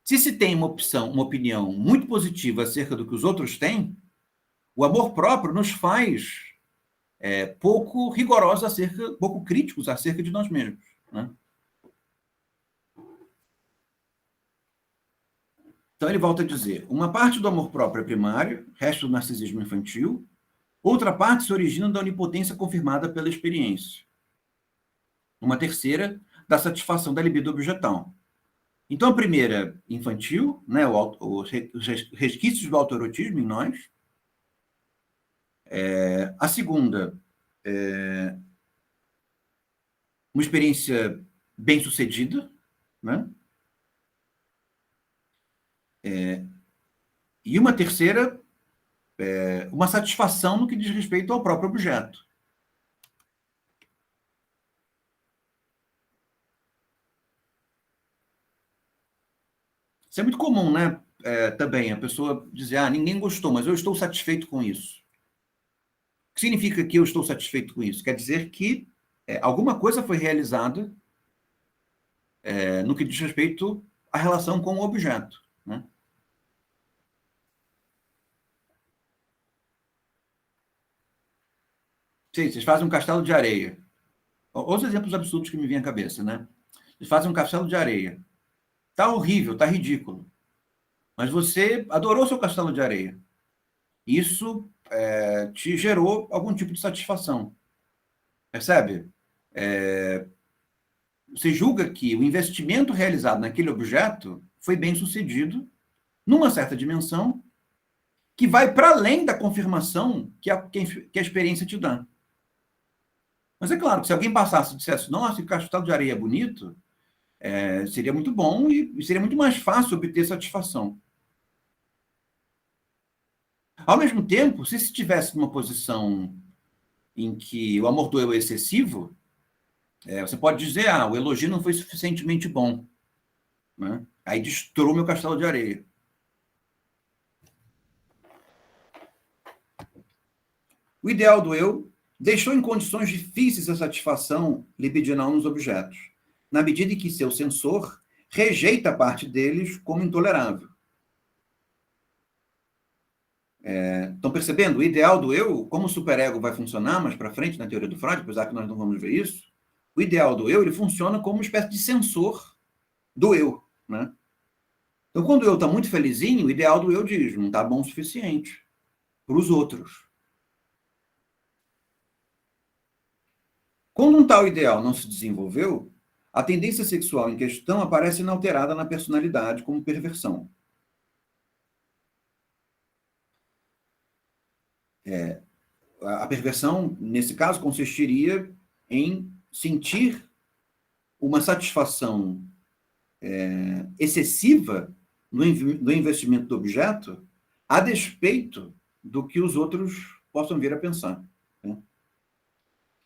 se tem uma opinião muito positiva acerca do que os outros têm, o amor próprio nos faz pouco rigorosos pouco críticos acerca de nós mesmos, né? Então ele volta a dizer: uma parte do amor próprio é primário, resto do narcisismo infantil, outra parte se origina da onipotência confirmada pela experiência. Uma terceira, da satisfação da libido objetal. Então, a primeira, infantil, né, os resquícios do autoerotismo em nós. A segunda, uma experiência bem-sucedida, né? E uma terceira, uma satisfação no que diz respeito ao próprio objeto. Isso é muito comum, né? Também a pessoa dizer, ninguém gostou, mas eu estou satisfeito com isso. O que significa que eu estou satisfeito com isso? Quer dizer que alguma coisa foi realizada no que diz respeito à relação com o objeto, né? Sim, vocês fazem um castelo de areia. Os exemplos absurdos que me vêm à cabeça, né? Vocês fazem um castelo de areia. Tá horrível, tá ridículo. Mas você adorou seu castelo de areia. Isso te gerou algum tipo de satisfação. Percebe? Você julga que o investimento realizado naquele objeto foi bem sucedido, numa certa dimensão, que vai para além da confirmação que a experiência te dá. Mas é claro que se alguém passasse e dissesse, nossa, esse castelo de areia é bonito, seria muito bom e seria muito mais fácil obter satisfação. Ao mesmo tempo, se estivesse numa posição em que o amor do eu é excessivo, você pode dizer, o elogio não foi suficientemente bom, né? Aí destruiu meu castelo de areia. O ideal do eu deixou em condições difíceis a satisfação libidinal nos objetos, na medida em que seu sensor rejeita parte deles como intolerável. Estão percebendo? O ideal do eu, como o superego vai funcionar mais para frente na teoria do Freud, apesar que nós não vamos ver isso, o ideal do eu ele funciona como uma espécie de sensor do eu, né? Então, quando o eu está muito felizinho, o ideal do eu diz, não está bom o suficiente para os outros. Quando um tal ideal não se desenvolveu, a tendência sexual em questão aparece inalterada na personalidade como perversão. A perversão, nesse caso, consistiria em sentir uma satisfação excessiva no investimento do objeto, a despeito do que os outros possam vir a pensar, né?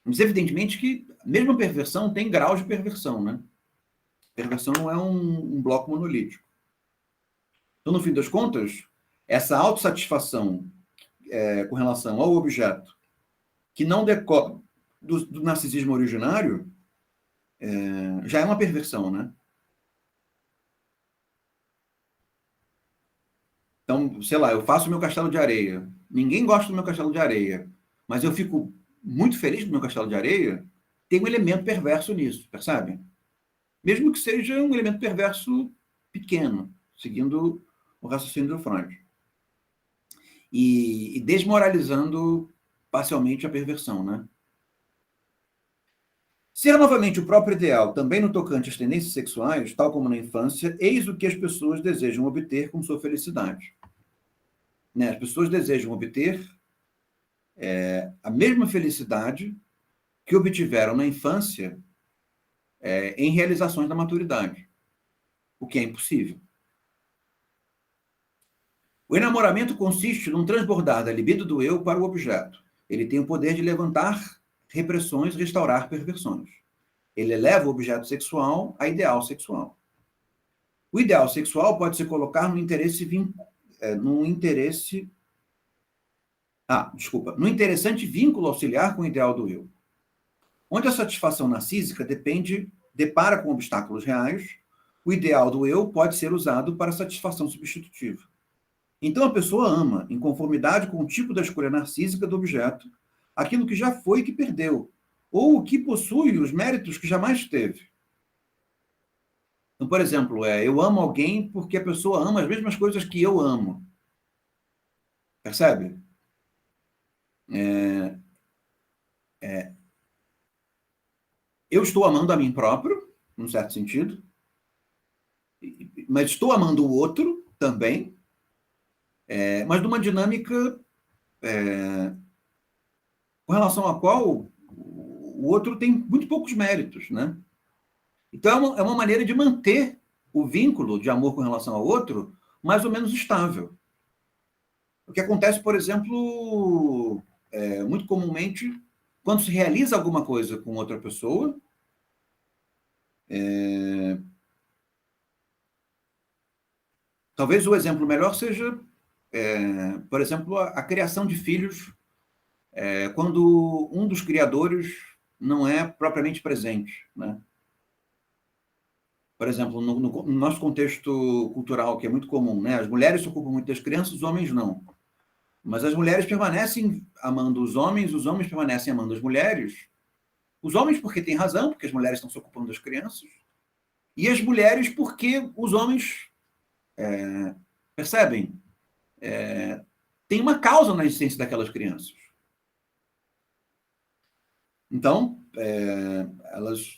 Mas, evidentemente, que mesmo a perversão tem graus de perversão, né? Perversão não é um bloco monolítico. Então, no fim das contas, essa autossatisfação com relação ao objeto, que não decorre do narcisismo originário, já é uma perversão, né? Então, sei lá, eu faço o meu castelo de areia. Ninguém gosta do meu castelo de areia, mas eu fico muito feliz com o meu castelo de areia. Tem um elemento perverso nisso, percebe? Mesmo que seja um elemento perverso pequeno, seguindo o raciocínio do Freud. E desmoralizando parcialmente a perversão, né? Ser novamente o próprio ideal, também no tocante às tendências sexuais, tal como na infância, eis o que as pessoas desejam obter com sua felicidade. Né? As pessoas desejam obter a mesma felicidade que obtiveram na infância em realizações da maturidade, o que é impossível. O enamoramento consiste num transbordar da libido do eu para o objeto. Ele tem o poder de levantar repressões e restaurar perversões. Ele eleva o objeto sexual a ideal sexual. O ideal sexual pode se colocar no interessante vínculo auxiliar com o ideal do eu. Onde a satisfação narcísica depara com obstáculos reais, o ideal do eu pode ser usado para satisfação substitutiva. Então a pessoa ama, em conformidade com o tipo da escolha narcísica do objeto, aquilo que já foi e que perdeu, ou o que possui os méritos que jamais teve. Então, por exemplo, eu amo alguém porque a pessoa ama as mesmas coisas que eu amo. Percebe? Eu estou amando a mim próprio, num certo sentido, mas estou amando o outro também, mas numa dinâmica com relação à qual o outro tem muito poucos méritos, né? Então, é uma maneira de manter o vínculo de amor com relação ao outro mais ou menos estável. O que acontece, por exemplo, muito comumente, quando se realiza alguma coisa com outra pessoa, talvez o exemplo melhor seja, por exemplo, a criação de filhos, quando um dos criadores não é propriamente presente, né? Por exemplo, no nosso contexto cultural, que é muito comum, né? As mulheres se ocupam muito das crianças, os homens não. Mas as mulheres permanecem amando os homens permanecem amando as mulheres. Os homens porque têm razão, porque as mulheres estão se ocupando das crianças, e as mulheres porque os homens percebem, tem uma causa na existência daquelas crianças. Então, elas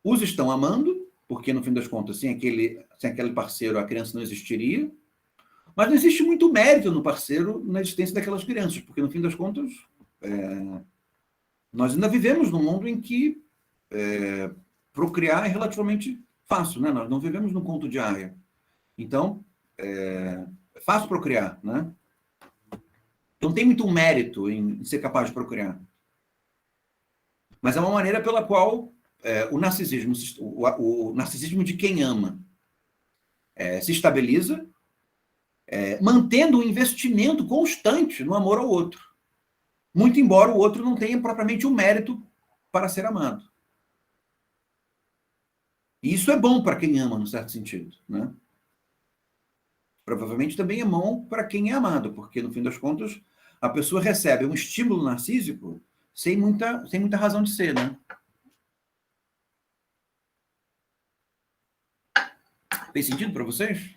os estão amando, porque no fim das contas, sem aquele parceiro, a criança não existiria. Mas não existe muito mérito no parceiro na existência daquelas crianças, porque no fim das contas, nós ainda vivemos num mundo em que procriar é relativamente fácil, né? Nós não vivemos num conto de Aia. Então, é fácil procriar, né? Então, tem muito mérito em ser capaz de procriar. Mas é uma maneira pela qual o narcisismo de quem ama se estabiliza, mantendo um investimento constante no amor ao outro. Muito embora o outro não tenha propriamente um mérito para ser amado. E isso é bom para quem ama, no certo sentido, né? Provavelmente também é bom para quem é amado, porque, no fim das contas, a pessoa recebe um estímulo narcísico sem muita razão de ser, né? Fez sentido para vocês?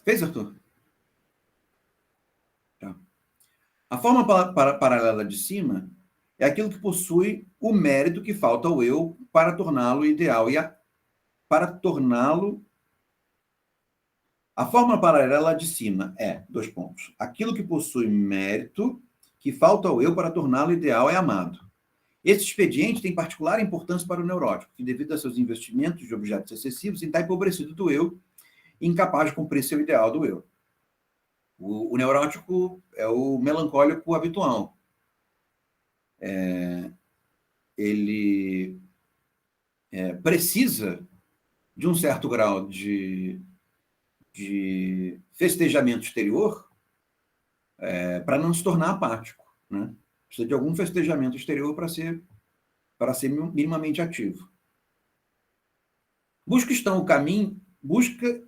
Fez, Arthur? Tá. A forma paralela de cima é aquilo que possui o mérito que falta ao eu para torná-lo ideal para torná-lo. A forma paralela de cima é, aquilo que possui mérito que falta ao eu para torná-lo ideal é amado. Esse expediente tem particular importância para o neurótico, que devido a seus investimentos de objetos excessivos, está empobrecido do eu, incapaz de cumprir seu ideal do eu. O neurótico é o melancólico habitual. Ele precisa de um certo grau de festejamento exterior para não se tornar apático, né? Precisa de algum festejamento exterior para ser minimamente ativo. Busca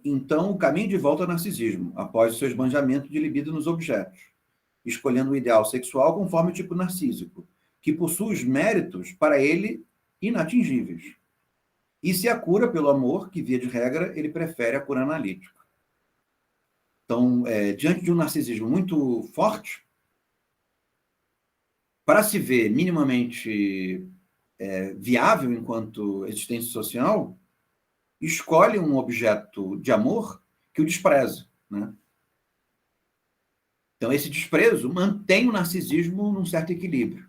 então o caminho de volta ao narcisismo, após o seu esbanjamento de libido nos objetos, escolhendo um ideal sexual conforme o tipo narcísico, que possui os méritos, para ele, inatingíveis. E se a cura pelo amor, que, via de regra, ele prefere a cura analítica. Então, diante de um narcisismo muito forte, para se ver minimamente viável enquanto existência social, escolhe um objeto de amor que o despreza, né? Então, esse desprezo mantém o narcisismo num certo equilíbrio.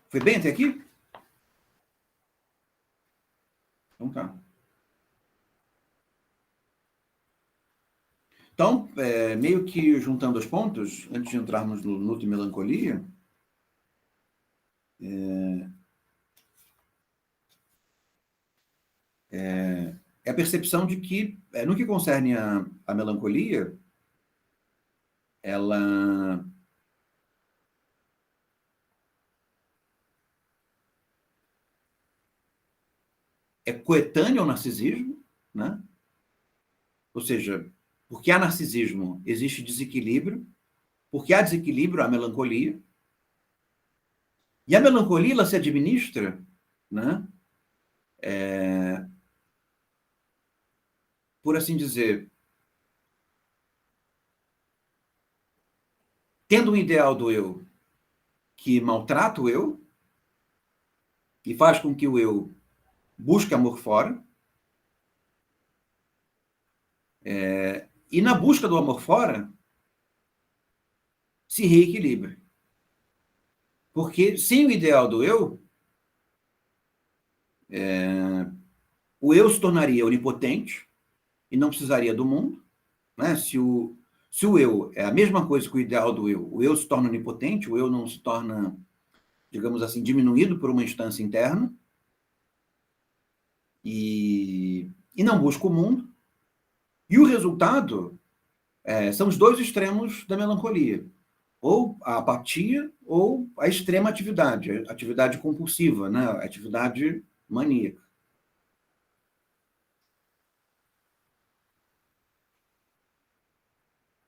Foi bem até aqui? Então tá. Então, meio que juntando os pontos, antes de entrarmos no luto e melancolia, é a percepção de que, no que concerne a melancolia, ela é coetânea ao narcisismo, né? Ou seja, porque há narcisismo, existe desequilíbrio, porque há desequilíbrio, há melancolia, e a melancolia ela se administra, né? Por assim dizer, tendo um ideal do eu que maltrata o eu e faz com que o eu busque amor fora. E na busca do amor fora, se reequilibra. Porque sem o ideal do eu, o eu se tornaria onipotente e não precisaria do mundo. Né? Se o eu é a mesma coisa que o ideal do eu, o eu se torna onipotente, o eu não se torna, digamos assim, diminuído por uma instância interna e não busca o mundo. E o resultado são os dois extremos da melancolia. Ou a apatia ou a extrema atividade, a atividade compulsiva, né? A atividade maníaca.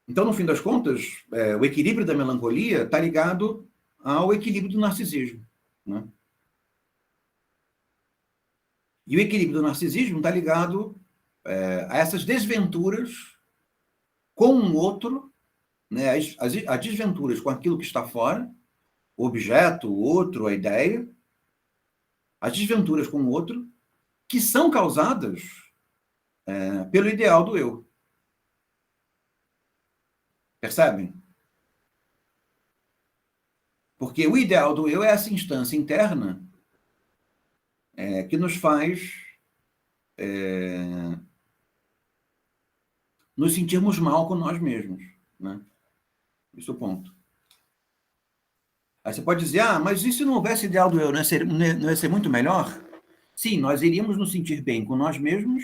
Então, no fim das contas, o equilíbrio da melancolia está ligado ao equilíbrio do narcisismo. Né? E o equilíbrio do narcisismo está ligado a essas desventuras com o outro, né? As desventuras com aquilo que está fora, o objeto, o outro, a ideia, as desventuras com o outro, que são causadas pelo ideal do eu. Percebem? Porque o ideal do eu é essa instância interna que nos faz nos sentirmos mal com nós mesmos. Né? Esse é o ponto. Aí você pode dizer, mas e se não houvesse ideal do eu, não ia ser muito melhor? Sim, nós iríamos nos sentir bem com nós mesmos,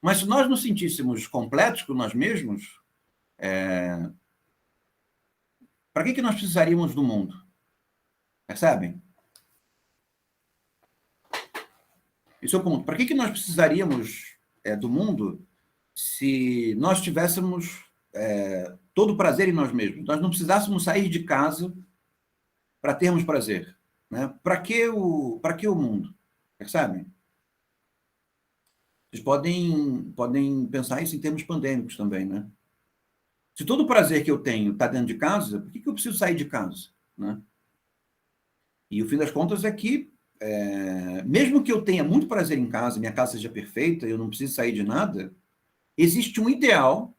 mas se nós nos sentíssemos completos com nós mesmos, para que nós precisaríamos do mundo? Percebem? Esse é o ponto. Para que nós precisaríamos do mundo se nós tivéssemos todo o prazer em nós mesmos? Nós não precisássemos sair de casa para termos prazer. Né? Para que o mundo? Percebem? Vocês podem pensar isso em termos pandêmicos também, né? Se todo o prazer que eu tenho está dentro de casa, por que eu preciso sair de casa? Né? E o fim das contas é que, mesmo que eu tenha muito prazer em casa, minha casa seja perfeita, eu não preciso sair de nada, existe um ideal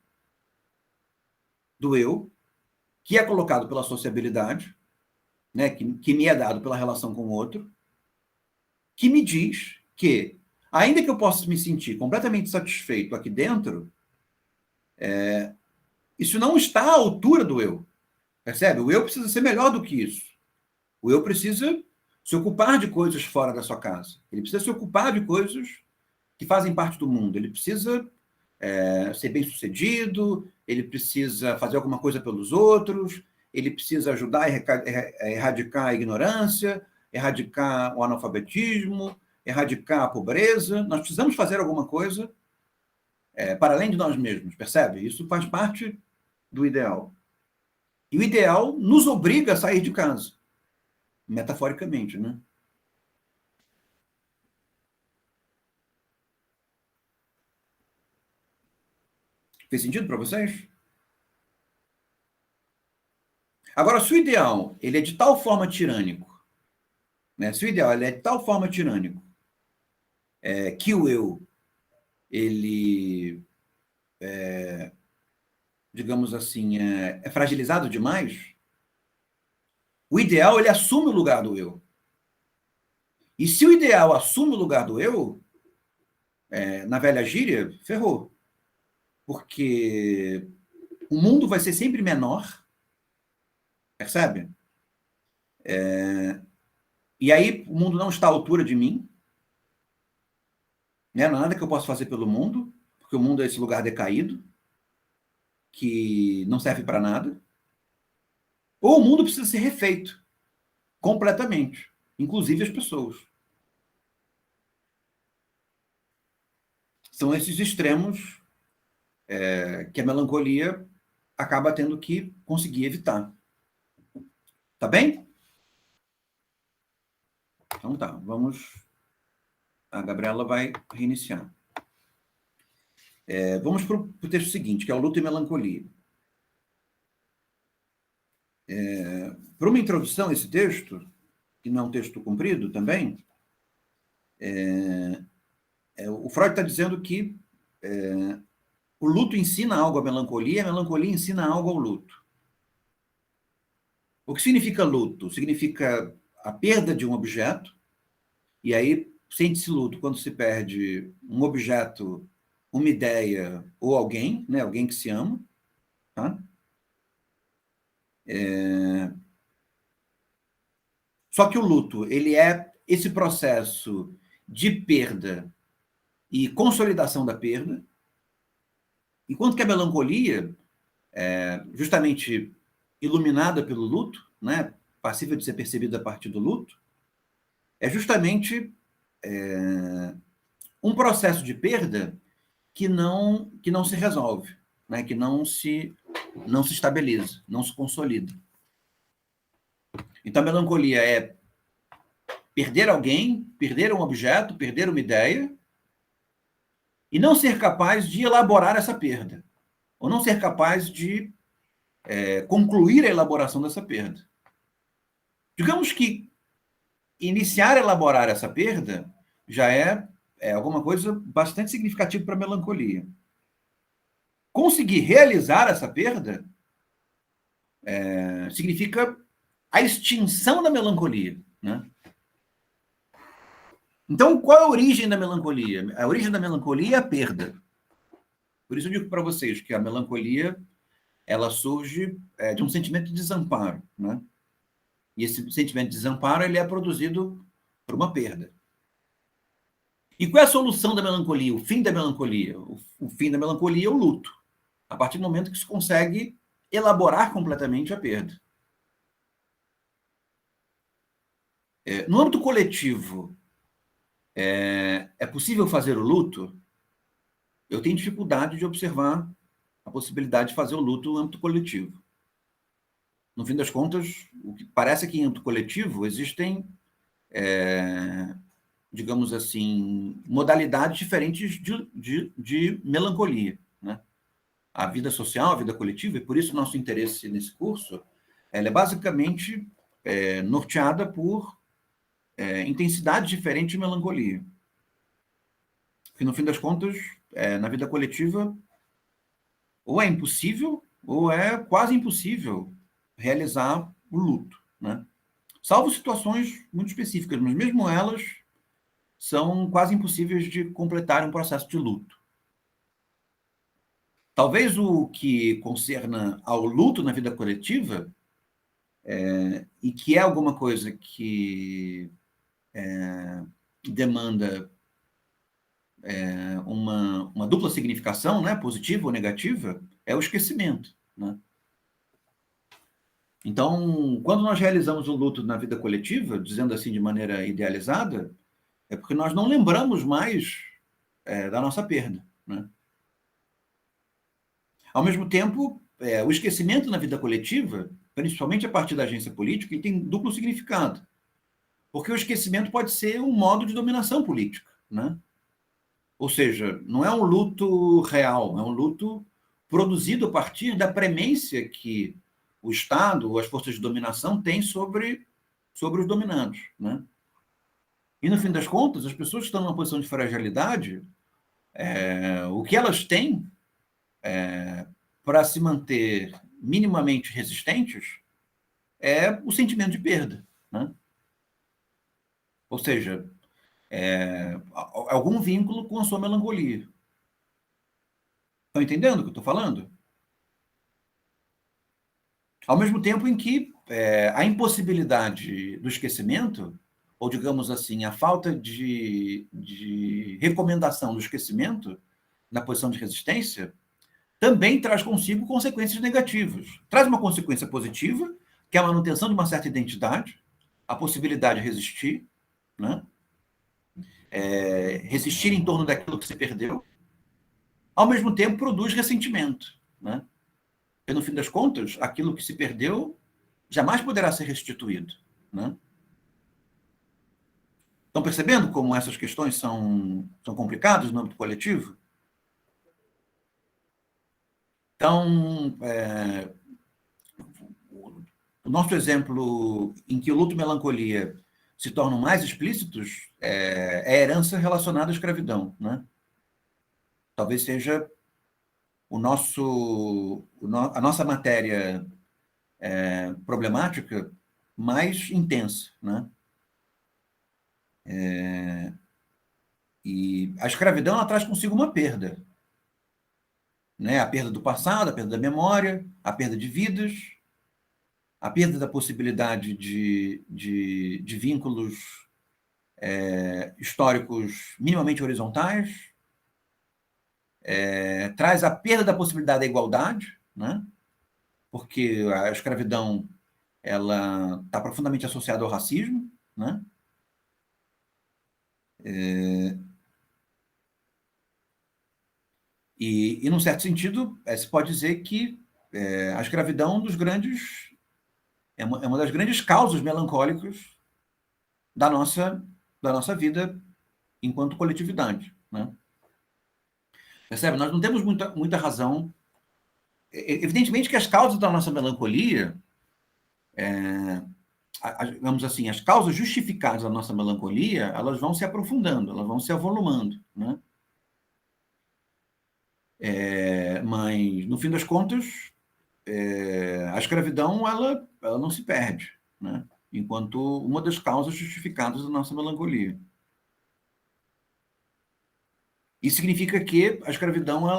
do eu, que é colocado pela sociabilidade, né, que me é dado pela relação com o outro, que me diz que, ainda que eu possa me sentir completamente satisfeito aqui dentro, isso não está à altura do eu. Percebe? O eu precisa ser melhor do que isso. O eu precisa se ocupar de coisas fora da sua casa. Ele precisa se ocupar de coisas que fazem parte do mundo. Ele precisa ser bem-sucedido, ele precisa fazer alguma coisa pelos outros, ele precisa ajudar a erradicar a ignorância, erradicar o analfabetismo, erradicar a pobreza. Nós precisamos fazer alguma coisa para além de nós mesmos, percebe? Isso faz parte do ideal. E o ideal nos obriga a sair de casa, metaforicamente, né? Fez sentido para vocês? Agora, se o ideal ele é de tal forma tirânico, né? Se o ideal ele é de tal forma tirânico que o eu, ele, digamos assim, é fragilizado demais, o ideal ele assume o lugar do eu. E se o ideal assume o lugar do eu, na velha gíria, ferrou. Porque o mundo vai ser sempre menor, percebe? E aí o mundo não está à altura de mim, né? Não há nada que eu possa fazer pelo mundo, porque o mundo é esse lugar decaído, que não serve para nada. Ou o mundo precisa ser refeito, completamente, inclusive as pessoas. São esses extremos que a melancolia acaba tendo que conseguir evitar. Tá bem? Então tá, vamos... A Gabriela vai reiniciar. Vamos para o texto seguinte, que é o luto e melancolia. Para uma introdução a esse texto, que não é um texto comprido também, o Freud está dizendo que o luto ensina algo à melancolia, a melancolia ensina algo ao luto. O que significa luto? Significa a perda de um objeto, e aí sente-se luto quando se perde um objeto, uma ideia ou alguém, né? Alguém que se ama. Tá? Só que o luto, ele é esse processo de perda e consolidação da perda, enquanto que a melancolia, justamente iluminada pelo luto, né, passível de ser percebida a partir do luto, é justamente um processo de perda que não se resolve, né, que não se estabiliza, não se consolida. Então, a melancolia é perder alguém, perder um objeto, perder uma ideia, e não ser capaz de elaborar essa perda, ou não ser capaz de concluir a elaboração dessa perda. Digamos que iniciar a elaborar essa perda já é alguma coisa bastante significativa para a melancolia. Conseguir realizar essa perda significa a extinção da melancolia, né? Então, qual é a origem da melancolia? A origem da melancolia é a perda. Por isso eu digo para vocês que a melancolia ela surge de um sentimento de desamparo, né? E esse sentimento de desamparo ele é produzido por uma perda. E qual é a solução da melancolia? O fim da melancolia? O fim da melancolia é o luto. A partir do momento que se consegue elaborar completamente a perda. No âmbito coletivo, é possível fazer o luto? Eu tenho dificuldade de observar a possibilidade de fazer o luto no âmbito coletivo. No fim das contas, o que parece que em âmbito coletivo existem, digamos assim, modalidades diferentes de melancolia, né? A vida social, a vida coletiva, e por isso nosso interesse nesse curso, ela é basicamente norteada por intensidades diferentes de melancolia. Porque, no fim das contas, na vida coletiva, ou é impossível, ou é quase impossível realizar o luto, né? Salvo situações muito específicas, mas mesmo elas são quase impossíveis de completar um processo de luto. Talvez o que concerna ao luto na vida coletiva, e que é alguma coisa que demanda uma dupla significação, né, positiva ou negativa, é o esquecimento, né? Então, quando nós realizamos o luto na vida coletiva, dizendo assim de maneira idealizada, é porque nós não lembramos mais da nossa perda, né? Ao mesmo tempo, o esquecimento na vida coletiva, principalmente a partir da agência política, ele tem duplo significado. Porque o esquecimento pode ser um modo de dominação política, né? Ou seja, não é um luto real, é um luto produzido a partir da premência que o Estado ou as forças de dominação têm sobre os dominados, né? E, no fim das contas, as pessoas que estão numa posição de fragilidade, o que elas têm para se manter minimamente resistentes é o sentimento de perda, né? Ou seja, algum vínculo com a sua melancolia. Estão entendendo o que eu estou falando? Ao mesmo tempo em que a impossibilidade do esquecimento, ou digamos assim, a falta de recomendação do esquecimento na posição de resistência, também traz consigo consequências negativas. Traz uma consequência positiva, que é a manutenção de uma certa identidade, a possibilidade de resistir, né? Resistir em torno daquilo que se perdeu, ao mesmo tempo produz ressentimento, né? Porque, no fim das contas, aquilo que se perdeu jamais poderá ser restituído, né? Estão percebendo como essas questões são complicadas no âmbito coletivo? Então, o nosso exemplo em que o luto e melancolia se tornam mais explícitos é a herança relacionada à escravidão, né? Talvez seja a nossa matéria problemática mais intensa, né? E a escravidão ela traz consigo uma perda, né? A perda do passado, a perda da memória, a perda de vidas, a perda da possibilidade de vínculos históricos minimamente horizontais, traz a perda da possibilidade da igualdade, né? Porque a escravidão ela está profundamente associada ao racismo, né? E num certo sentido, se pode dizer que a escravidão é uma das grandes causas melancólicas da nossa vida enquanto coletividade, né? Percebe? Nós não temos muita razão. Evidentemente que as causas da nossa melancolia, vamos assim, as causas justificadas da nossa melancolia, elas vão se aprofundando, elas vão se avolumando, né? Mas, no fim das contas, a escravidão ela não se perde, né? Enquanto uma das causas justificadas da nossa melancolia. Isso significa que a escravidão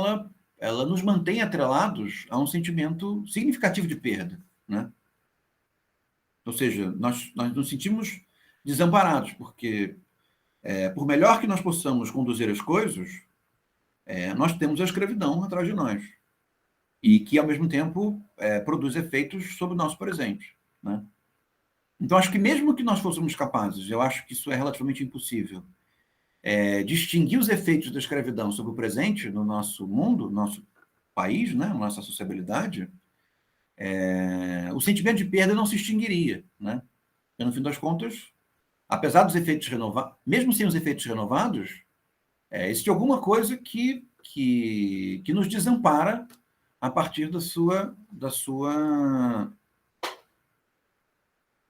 ela nos mantém atrelados a um sentimento significativo de perda, né? Ou seja, nós nos sentimos desamparados, porque por melhor que nós possamos conduzir as coisas, nós temos a escravidão atrás de nós. E que, ao mesmo tempo, produz efeitos sobre o nosso presente, né? Então, acho que mesmo que nós fôssemos capazes, eu acho que isso é relativamente impossível, distinguir os efeitos da escravidão sobre o presente no nosso mundo, no nosso país, né, na nossa sociabilidade, o sentimento de perda não se extinguiria, né? E, no fim das contas, apesar dos efeitos renovados, mesmo sem os efeitos renovados, existe alguma coisa que nos desampara a partir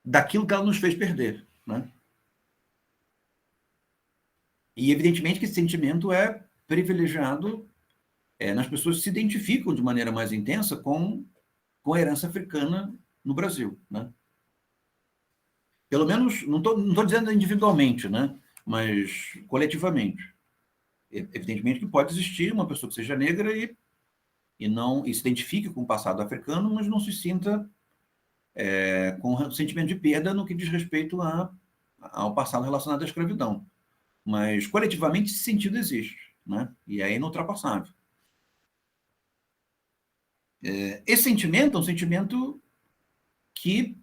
daquilo que ela nos fez perder, né? E evidentemente que esse sentimento é privilegiado nas pessoas que se identificam de maneira mais intensa com a herança africana no Brasil, né? Pelo menos, não tô dizendo individualmente, né? Mas coletivamente. Evidentemente que pode existir uma pessoa que seja negra e se identifique com o passado africano, mas não se sinta com o sentimento de perda no que diz respeito ao passado relacionado à escravidão. Mas coletivamente esse sentido existe, né? E é inultrapassável. Esse sentimento é um sentimento que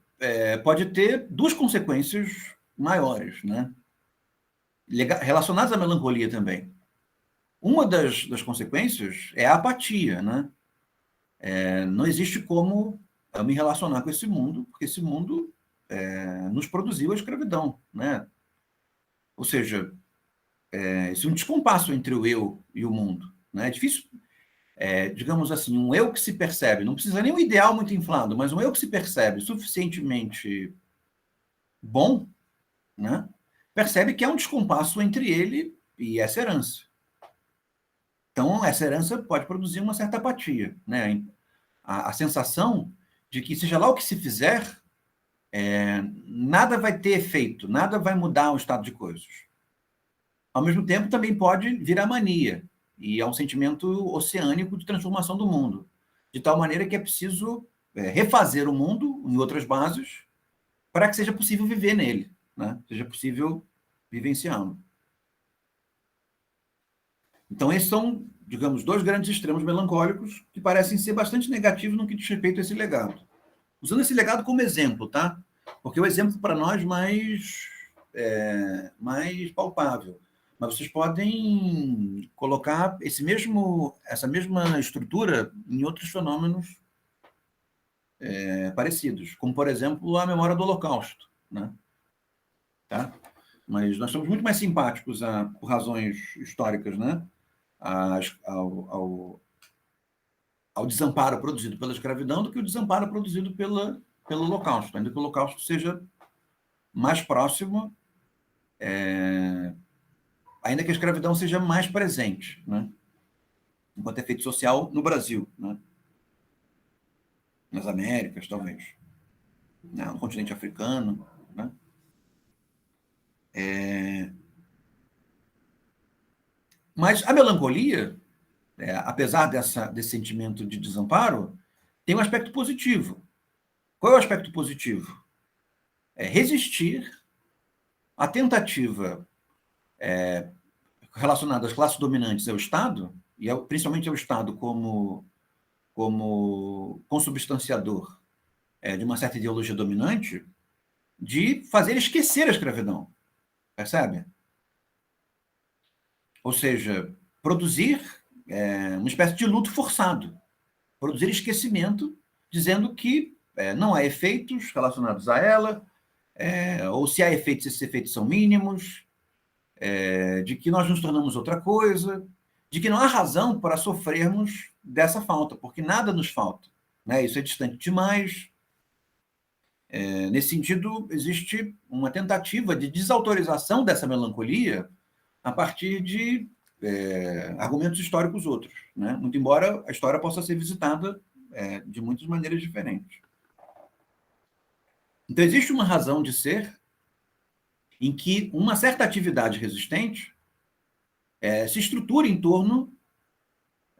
pode ter duas consequências maiores, né? Relacionadas à melancolia também. Uma das consequências é a apatia, né? Não existe como eu me relacionar com esse mundo, porque esse mundo nos produziu a escravidão, né? Ou seja, existe um descompasso entre o eu e o mundo, né? É difícil, digamos assim, um eu que se percebe, não precisa nem um ideal muito inflado, mas um eu que se percebe suficientemente bom, né? Percebe que há um descompasso entre ele e essa herança. Então, essa herança pode produzir uma certa apatia, né? A sensação de que, seja lá o que se fizer, nada vai ter efeito, nada vai mudar o estado de coisas. Ao mesmo tempo, também pode virar mania, e é um sentimento oceânico de transformação do mundo, de tal maneira que é preciso refazer o mundo em outras bases para que seja possível viver nele, né? Seja possível vivenciá-lo. Então, esses são, digamos, dois grandes extremos melancólicos que parecem ser bastante negativos no que diz respeito a esse legado. Usando esse legado como exemplo, tá? Porque é o exemplo para nós mais palpável. Mas vocês podem colocar essa mesma estrutura em outros fenômenos parecidos, como, por exemplo, a memória do Holocausto, né? Tá? Mas nós somos muito mais simpáticos, por razões históricas, né? Ao desamparo produzido pela escravidão do que o desamparo produzido pelo Holocausto, ainda que o Holocausto seja mais próximo, ainda que a escravidão seja mais presente, né? Enquanto efeito social no Brasil, né? Nas Américas, talvez, né? No continente africano, né? Mas a melancolia, apesar desse sentimento de desamparo, tem um aspecto positivo. Qual é o aspecto positivo? É resistir à tentativa relacionada às classes dominantes ao Estado, e principalmente ao Estado como consubstanciador de uma certa ideologia dominante, de fazer esquecer a escravidão. Percebe? Ou seja, produzir uma espécie de luto forçado, produzir esquecimento, dizendo que não há efeitos relacionados a ela, ou se há efeitos, esses efeitos são mínimos, de que nós nos tornamos outra coisa, de que não há razão para sofrermos dessa falta, porque nada nos falta, né? Isso é distante demais. Nesse sentido, existe uma tentativa de desautorização dessa melancolia a partir de argumentos históricos outros, né? Muito embora a história possa ser visitada de muitas maneiras diferentes. Então, existe uma razão de ser em que uma certa atividade resistente se estrutura em torno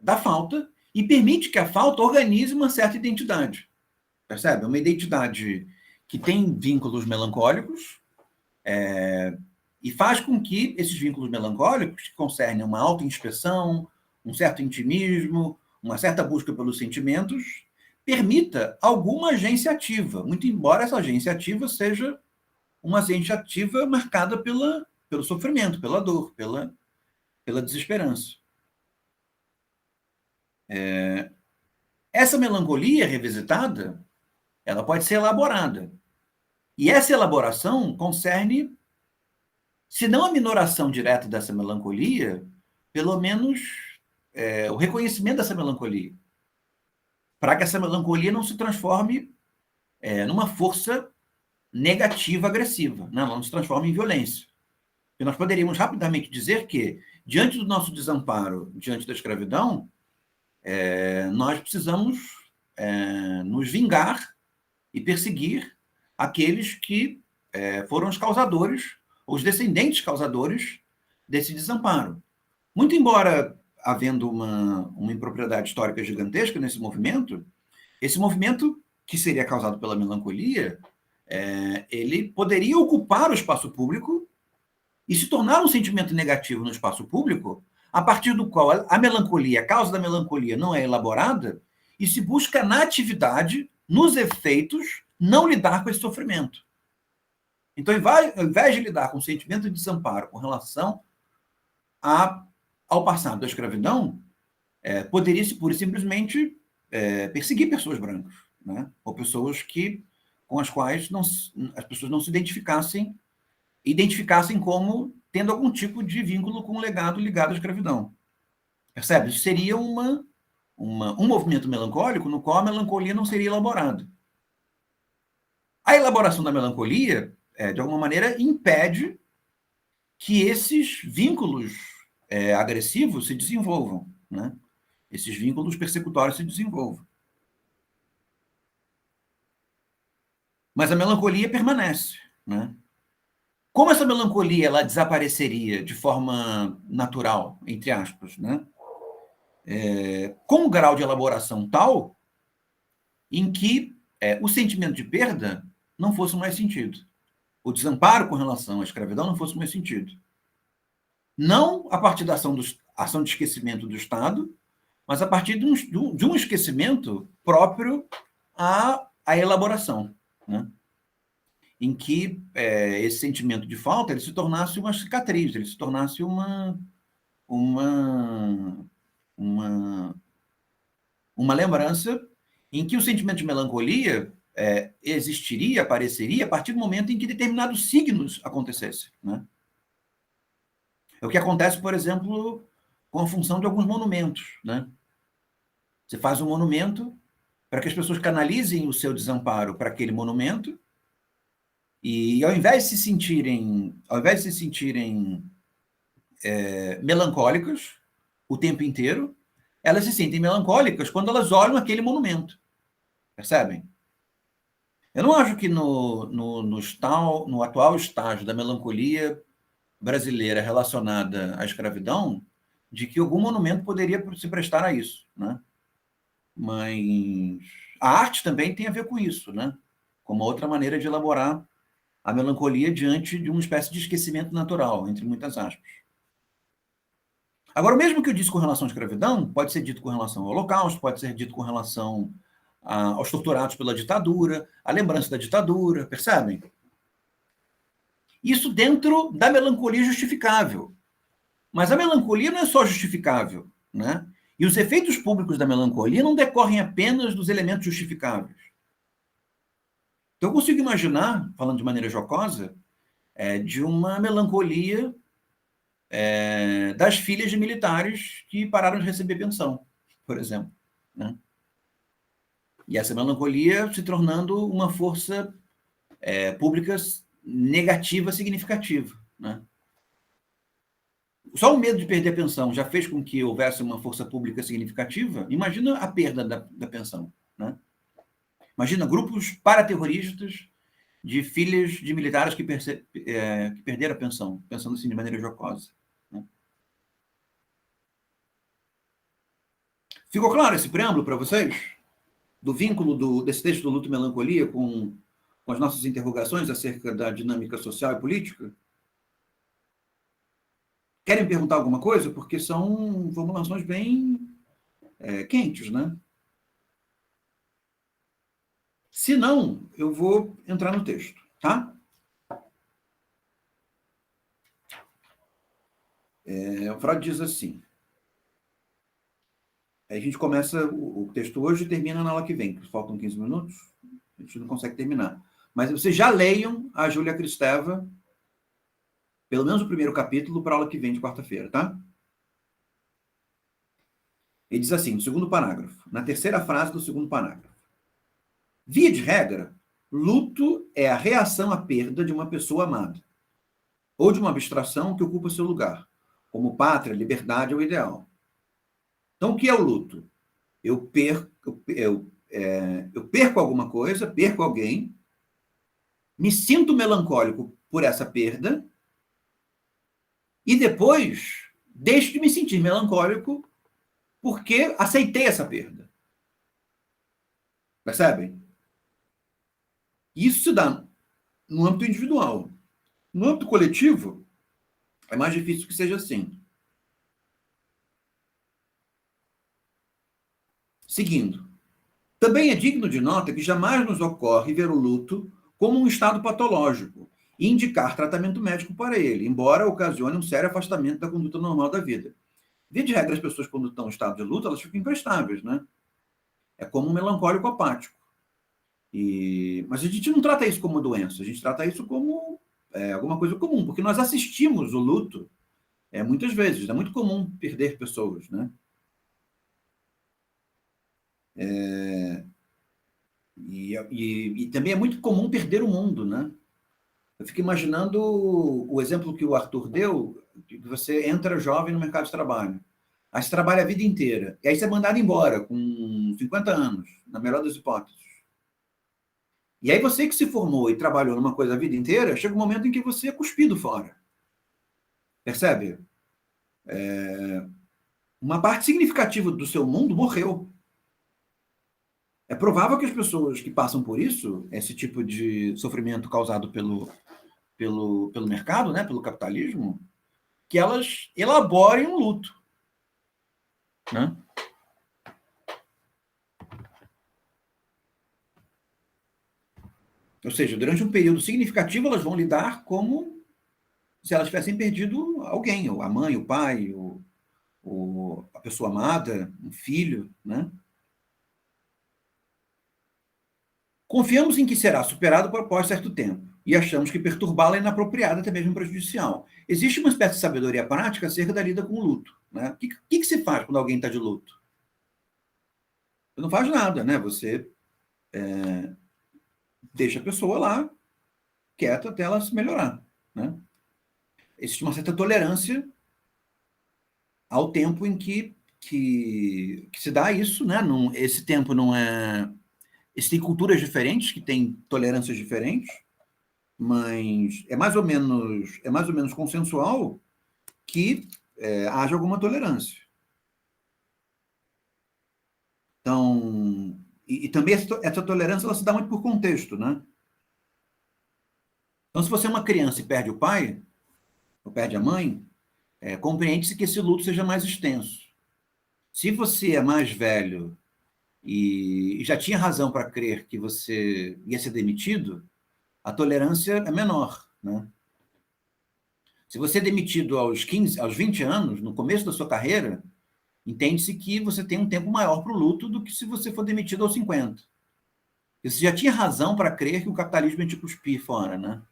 da falta e permite que a falta organize uma certa identidade. Percebe? Uma identidade que tem vínculos melancólicos e faz com que esses vínculos melancólicos, que concernem uma autoinspeção, um certo intimismo, uma certa busca pelos sentimentos, permita alguma agência ativa, muito embora essa agência ativa seja uma agência ativa marcada pelo sofrimento, pela dor, pela desesperança. Essa melancolia revisitada, ela pode ser elaborada. E essa elaboração concerne, se não a minoração direta dessa melancolia, pelo menos o reconhecimento dessa melancolia, para que essa melancolia não se transforme numa força negativa, agressiva, né? Ela não se transforme em violência. E nós poderíamos rapidamente dizer que, diante do nosso desamparo, diante da escravidão, nós precisamos nos vingar e perseguir aqueles que foram os causadores, os descendentes causadores desse desamparo. Muito embora havendo uma impropriedade histórica gigantesca nesse movimento, esse movimento, que seria causado pela melancolia, ele poderia ocupar o espaço público e se tornar um sentimento negativo no espaço público, a partir do qual a melancolia, a causa da melancolia não é elaborada e se busca na atividade, nos efeitos, não lidar com esse sofrimento. Então, ao invés de lidar com o sentimento de desamparo com relação ao passado da escravidão, poderia-se pura e simplesmente perseguir pessoas brancas, né? Ou pessoas com as quais as pessoas não se identificassem como tendo algum tipo de vínculo com o legado ligado à escravidão. Percebe? Isso seria um movimento melancólico no qual a melancolia não seria elaborada. A elaboração da melancolia, de alguma maneira, impede que esses vínculos agressivos se desenvolvam, né? Esses vínculos persecutórios se desenvolvam. Mas a melancolia permanece, né? Como essa melancolia ela desapareceria de forma natural, entre aspas, né? Com um grau de elaboração tal em que o sentimento de perda não fosse mais sentido. O desamparo com relação à escravidão não fosse mais sentido. Não a partir da ação de esquecimento do Estado, mas a partir de um esquecimento próprio à elaboração, né? Em que esse sentimento de falta ele se tornasse uma cicatriz, ele se tornasse uma lembrança em que o sentimento de melancolia existiria, apareceria a partir do momento em que determinados signos acontecessem, né? É o que acontece, por exemplo, com a função de alguns monumentos, né? Você faz um monumento para que as pessoas canalizem o seu desamparo para aquele monumento e, ao invés de se sentirem melancólicas o tempo inteiro, elas se sentem melancólicas quando elas olham aquele monumento. Percebem? Eu não acho que no atual estágio da melancolia brasileira relacionada à escravidão, de que algum monumento poderia se prestar a isso, né? Mas a arte também tem a ver com isso, né? Como outra maneira de elaborar a melancolia diante de uma espécie de esquecimento natural, entre muitas aspas. Agora, o mesmo que eu disse com relação à escravidão, pode ser dito com relação ao Holocausto, pode ser dito com relação aos torturados pela ditadura, à lembrança da ditadura, percebem? Isso dentro da melancolia justificável. Mas a melancolia não é só justificável, né? E os efeitos públicos da melancolia não decorrem apenas dos elementos justificáveis. Então, eu consigo imaginar, falando de maneira jocosa, de uma melancolia das filhas de militares que pararam de receber pensão, por exemplo, né? E essa melancolia se tornando uma força pública negativa significativa, né? Só o medo de perder a pensão já fez com que houvesse uma força pública significativa. Imagina a perda da pensão, né? Imagina grupos paraterroristas de filhas de militares que perderam a pensão, pensando assim de maneira jocosa, né? Ficou claro esse preâmbulo para vocês? Do vínculo desse texto do Luto e Melancolia com as nossas interrogações acerca da dinâmica social e política? Querem perguntar alguma coisa? Porque são formulações bem quentes, né? Se não, eu vou entrar no texto, tá? O Freud diz assim. A gente começa o texto hoje e termina na aula que vem, que faltam 15 minutos, a gente não consegue terminar. Mas vocês já leiam a Júlia Kristeva, pelo menos o primeiro capítulo, para a aula que vem de quarta-feira, tá? Ele diz assim, no segundo parágrafo, na terceira frase do segundo parágrafo. Via de regra, luto é a reação à perda de uma pessoa amada, ou de uma abstração que ocupa seu lugar, como pátria, liberdade ou ideal. Então, o que é o luto? Eu perco alguma coisa, perco alguém, me sinto melancólico por essa perda, e depois deixo de me sentir melancólico porque aceitei essa perda. Percebem? Isso se dá no âmbito individual. No âmbito coletivo, é mais difícil que seja assim. Seguindo. Também é digno de nota que jamais nos ocorre ver o luto como um estado patológico e indicar tratamento médico para ele, embora ocasione um sério afastamento da conduta normal da vida. Via de regra, as pessoas, quando estão em estado de luto, elas ficam imprestáveis, né? É como um melancólico apático. Mas a gente não trata isso como doença, a gente trata isso como alguma coisa comum, porque nós assistimos o luto muitas vezes. É muito comum perder pessoas, né? E também é muito comum perder o mundo, né? Eu fico imaginando o exemplo que o Arthur deu, que você entra jovem no mercado de trabalho. Aí você trabalha a vida inteira. E aí você é mandado embora com 50 anos, na melhor das hipóteses. E aí você que se formou e trabalhou numa coisa a vida inteira, chega um momento em que você é cuspido fora. Percebe? Uma parte significativa do seu mundo morreu. É provável que as pessoas que passam por isso, esse tipo de sofrimento causado pelo mercado, né, pelo capitalismo, que elas elaborem um luto, né? Ou seja, durante um período significativo, elas vão lidar como se elas tivessem perdido alguém, a mãe, o pai, a pessoa amada, um filho, né? Confiamos em que será superado após certo tempo e achamos que perturbá-la é inapropriado, até mesmo prejudicial. Existe uma espécie de sabedoria prática acerca da lida com o luto, né? O que se faz quando alguém está de luto? Você não faz nada, né? Você deixa a pessoa lá, quieta, até ela se melhorar, né? Existe uma certa tolerância ao tempo em que se dá isso, né? Não, esse tempo não é... Existem culturas diferentes que têm tolerâncias diferentes, mas é mais ou menos consensual que haja alguma tolerância. Então, e também essa tolerância ela se dá muito por contexto, né? Então, se você é uma criança e perde o pai, ou perde a mãe, compreende-se que esse luto seja mais extenso. Se você é mais velho e já tinha razão para crer que você ia ser demitido, a tolerância é menor, né? Se você é demitido aos 15, aos 20 anos, no começo da sua carreira, entende-se que você tem um tempo maior para o luto do que se você for demitido aos 50. E você já tinha razão para crer que o capitalismo ia te cuspir fora, né?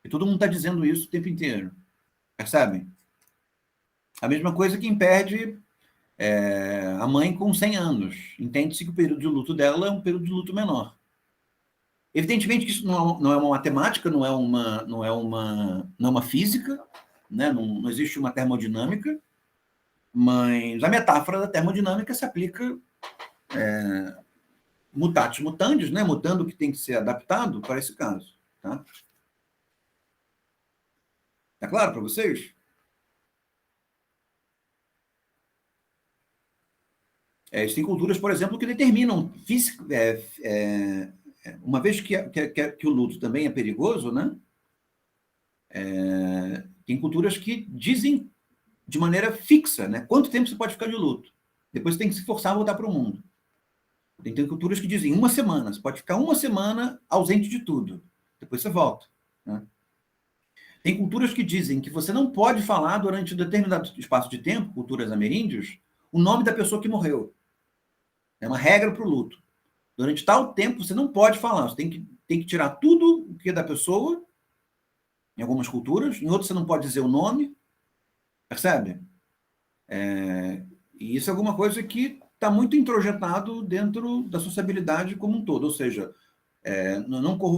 E todo mundo está dizendo isso o tempo inteiro. Percebem? A mesma coisa quem perde a mãe com 100 anos. Entende-se que o período de luto dela é um período de luto menor. Evidentemente que isso não é uma matemática, não é uma física, né? Não existe uma termodinâmica, mas a metáfora da termodinâmica se aplica mutatis mutandis, né? Mutando o que tem que ser adaptado para esse caso. Tá? Tá claro para vocês? Existem culturas, por exemplo, que determinam uma vez que o luto também é perigoso, né? Tem culturas que dizem de maneira fixa, né? Quanto tempo você pode ficar de luto? Depois você tem que se forçar a voltar para o mundo. Tem culturas que dizem 1 semana. Você pode ficar 1 semana ausente de tudo. Depois você volta. Né? Tem culturas que dizem que você não pode falar durante um determinado espaço de tempo, culturas ameríndias, o nome da pessoa que morreu. É uma regra para o luto. Durante tal tempo, você não pode falar. Você tem que tirar tudo o que é da pessoa, em algumas culturas. Em outras, você não pode dizer o nome. Percebe? E isso é alguma coisa que está muito introjetado dentro da sociabilidade como um todo. Ou seja,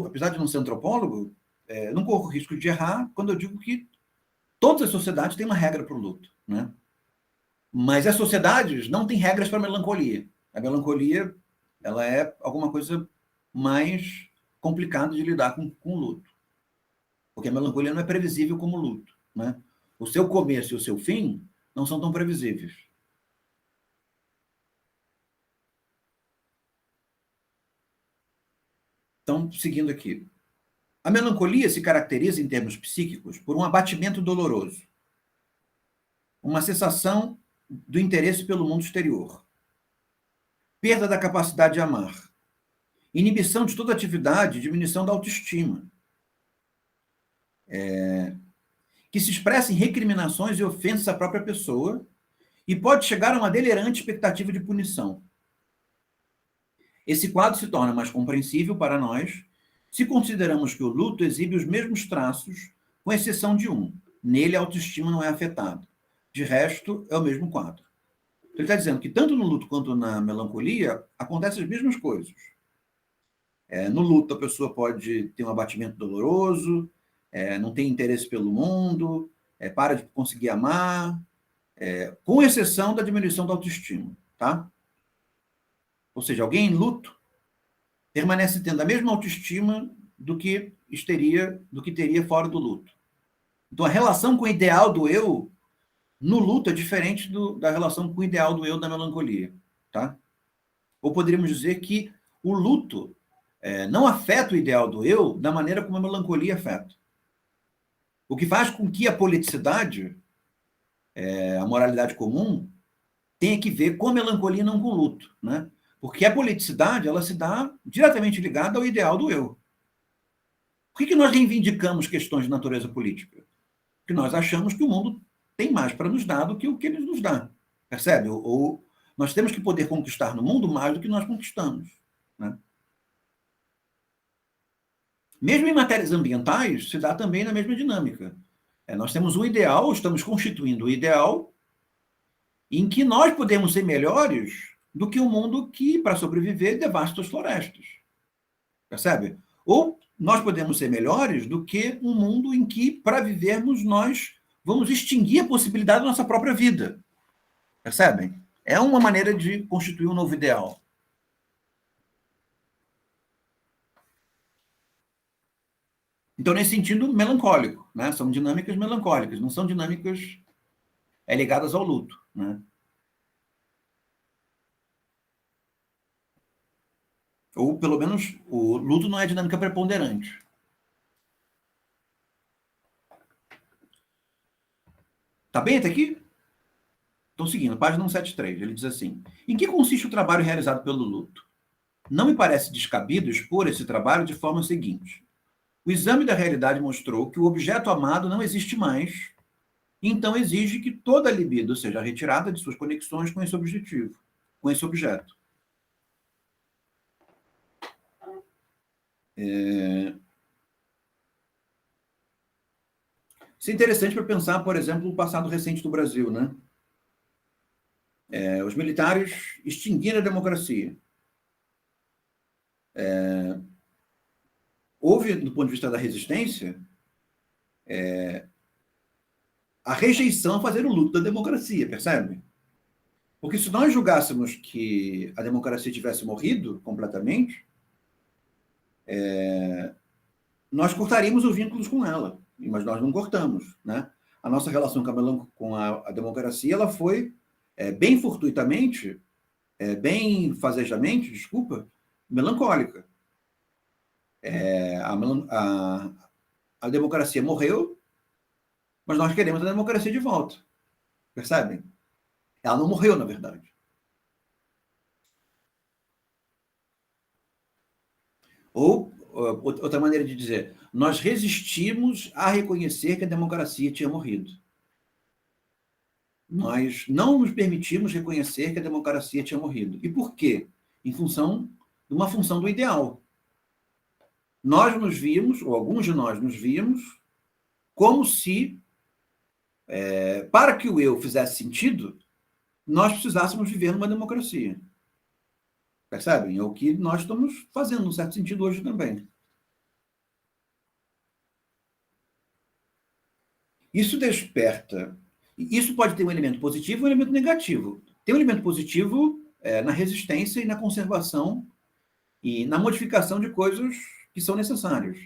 apesar de não ser antropólogo, não corro o risco de errar quando eu digo que todas as sociedades têm uma regra para o luto. Né? Mas as sociedades não têm regras para a melancolia. A melancolia ela é alguma coisa mais complicada de lidar com o luto. Porque a melancolia não é previsível como o luto. Né? O seu começo e o seu fim não são tão previsíveis. Então, seguindo aqui. A melancolia se caracteriza, em termos psíquicos, por um abatimento doloroso, uma cessação do interesse pelo mundo exterior, perda da capacidade de amar, inibição de toda atividade, diminuição da autoestima, que se expressa em recriminações e ofensas à própria pessoa e pode chegar a uma delirante expectativa de punição. Esse quadro se torna mais compreensível para nós se consideramos que o luto exibe os mesmos traços, com exceção de um. Nele, a autoestima não é afetada. De resto, é o mesmo quadro. Então, ele está dizendo que tanto no luto quanto na melancolia acontecem as mesmas coisas. No luto, a pessoa pode ter um abatimento doloroso, não tem interesse pelo mundo, para de conseguir amar, com exceção da diminuição da autoestima. Tá? Ou seja, alguém em luto permanece tendo a mesma autoestima do que teria fora do luto. Então, a relação com o ideal do eu no luto é diferente da relação com o ideal do eu da melancolia. Tá? Ou poderíamos dizer que o luto não afeta o ideal do eu da maneira como a melancolia afeta. O que faz com que a politicidade, a moralidade comum, tenha que ver com a melancolia e não com o luto. Né? Porque a politicidade ela se dá diretamente ligada ao ideal do eu. Por que nós reivindicamos questões de natureza política? Porque nós achamos que o mundo tem mais para nos dar do que o que ele nos dá. Percebe? Ou nós temos que poder conquistar no mundo mais do que nós conquistamos. Né? Mesmo em matérias ambientais, se dá também na mesma dinâmica. Nós temos um ideal, estamos constituindo o ideal em que nós podemos ser melhores do que um mundo que, para sobreviver, devasta as florestas. Percebe? Ou nós podemos ser melhores do que um mundo em que, para vivermos, nós vamos extinguir a possibilidade da nossa própria vida. Percebem? É uma maneira de constituir um novo ideal. Então, nesse sentido, melancólico, né? São dinâmicas melancólicas, não são dinâmicas ligadas ao luto, né? Ou, pelo menos, o luto não é a dinâmica preponderante. Tá bem até aqui? Então, seguindo, página 173, ele diz assim: em que consiste o trabalho realizado pelo luto? Não me parece descabido expor esse trabalho de forma seguinte. O exame da realidade mostrou que o objeto amado não existe mais, e então exige que toda a libido seja retirada de suas conexões com esse objetivo, com esse objeto. Isso é interessante para pensar, por exemplo, o passado recente do Brasil, né? Os militares extinguiram a democracia. Houve, do ponto de vista da resistência, a rejeição a fazer o luto da democracia, percebe? Porque se nós julgássemos que a democracia tivesse morrido completamente, nós cortaríamos os vínculos com ela, mas nós não cortamos, né? A nossa relação com a democracia, ela foi bem fortuitamente, bem fazejamente, desculpa, melancólica. A democracia morreu, mas nós queremos a democracia de volta. Percebem? Ela não morreu, na verdade. Ou, outra maneira de dizer, nós resistimos a reconhecer que a democracia tinha morrido. Nós não nos permitimos reconhecer que a democracia tinha morrido. E por quê? Em função de uma função do ideal. Nós nos vimos, ou alguns de nós nos vimos, como se, para que o eu fizesse sentido, nós precisássemos viver numa democracia. Percebem? É o que nós estamos fazendo, num certo sentido, hoje também. Isso desperta. Isso pode ter um elemento positivo e um elemento negativo. Tem um elemento positivo na resistência e na conservação e na modificação de coisas que são necessárias.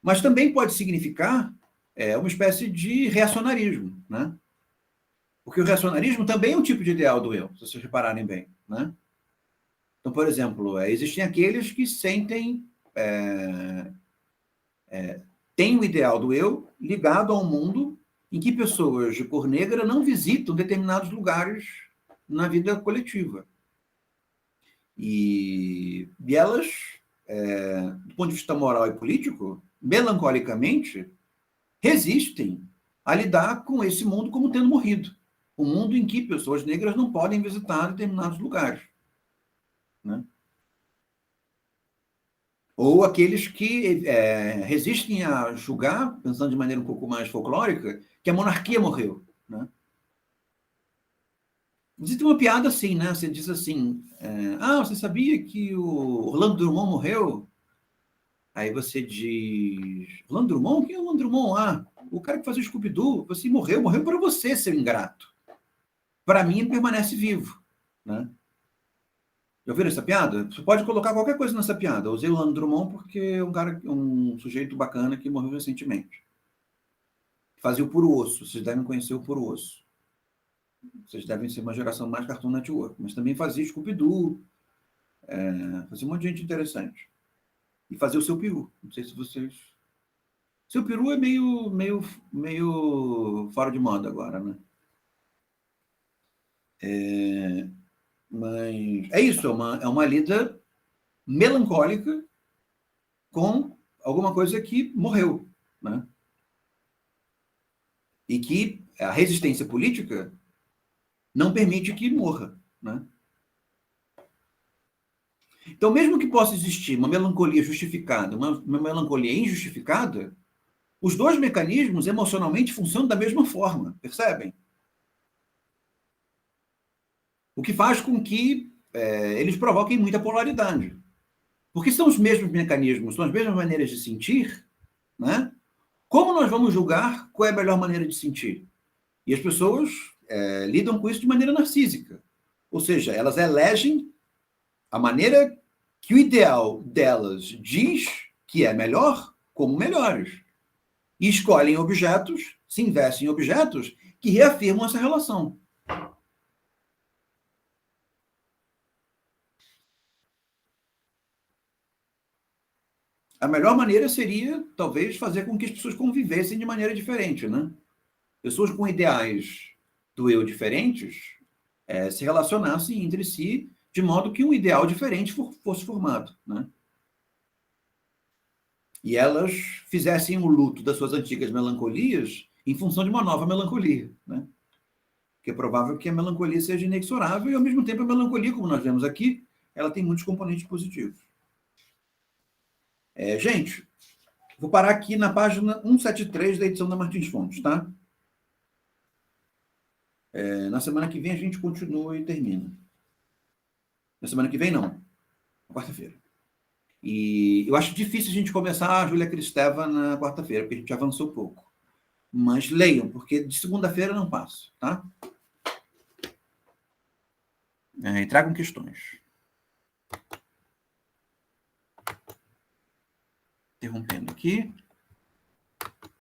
Mas também pode significar uma espécie de reacionarismo, né? Porque o reacionarismo também é um tipo de ideal do eu, se vocês repararem bem, né? Então, por exemplo, existem aqueles que sentem, têm o ideal do eu ligado a um mundo em que pessoas de cor negra não visitam determinados lugares na vida coletiva. E elas, do ponto de vista moral e político, melancolicamente, resistem a lidar com esse mundo como tendo morrido. Um mundo em que pessoas negras não podem visitar determinados lugares, né? Ou aqueles que resistem a julgar, pensando de maneira um pouco mais folclórica, que a monarquia morreu, né? Existe uma piada assim, né? Você diz assim, você sabia que o Orlando Drummond morreu? Aí você diz, Orlando Drummond? Quem é o Orlando Drummond? O cara que fazia o Scooby-Doo. Você morreu para você, seu ingrato. Para mim, ele permanece vivo, né? Já ouviram essa piada? Você pode colocar qualquer coisa nessa piada. Eu usei o Orlando Drummond porque é um sujeito bacana que morreu recentemente. Fazia o Puro Osso. Vocês devem conhecer o Puro Osso. Vocês devem ser uma geração mais Cartoon Network. Mas também fazia Scooby-Doo. Fazia um monte de gente interessante. E fazia o Seu Peru. Não sei se vocês... Seu Peru é meio fora de moda agora, né? Mas é isso, é uma lida melancólica com alguma coisa que morreu, né? E que a resistência política não permite que morra, né? Então, mesmo que possa existir uma melancolia justificada, uma melancolia injustificada, os dois mecanismos emocionalmente funcionam da mesma forma, percebem? O que faz com que eles provoquem muita polaridade. Porque são os mesmos mecanismos, são as mesmas maneiras de sentir, né? Como nós vamos julgar qual é a melhor maneira de sentir? E as pessoas lidam com isso de maneira narcísica. Ou seja, elas elegem a maneira que o ideal delas diz que é melhor como melhores. E escolhem objetos, se investem em objetos que reafirmam essa relação. A melhor maneira seria, talvez, fazer com que as pessoas convivessem de maneira diferente, né? Pessoas com ideais do eu diferentes se relacionassem entre si de modo que um ideal diferente fosse formado, né? E elas fizessem o luto das suas antigas melancolias em função de uma nova melancolia, né? Porque é provável que a melancolia seja inexorável e, ao mesmo tempo, a melancolia, como nós vemos aqui, ela tem muitos componentes positivos. Gente, vou parar aqui na página 173 da edição da Martins Fontes, tá? Na semana que vem a gente continua e termina. Na semana que vem, não. Na quarta-feira. E eu acho difícil a gente começar a Júlia Kristeva na quarta-feira, porque a gente avançou pouco. Mas leiam, porque de segunda-feira não passo, tá? E tragam questões. Interrompendo aqui.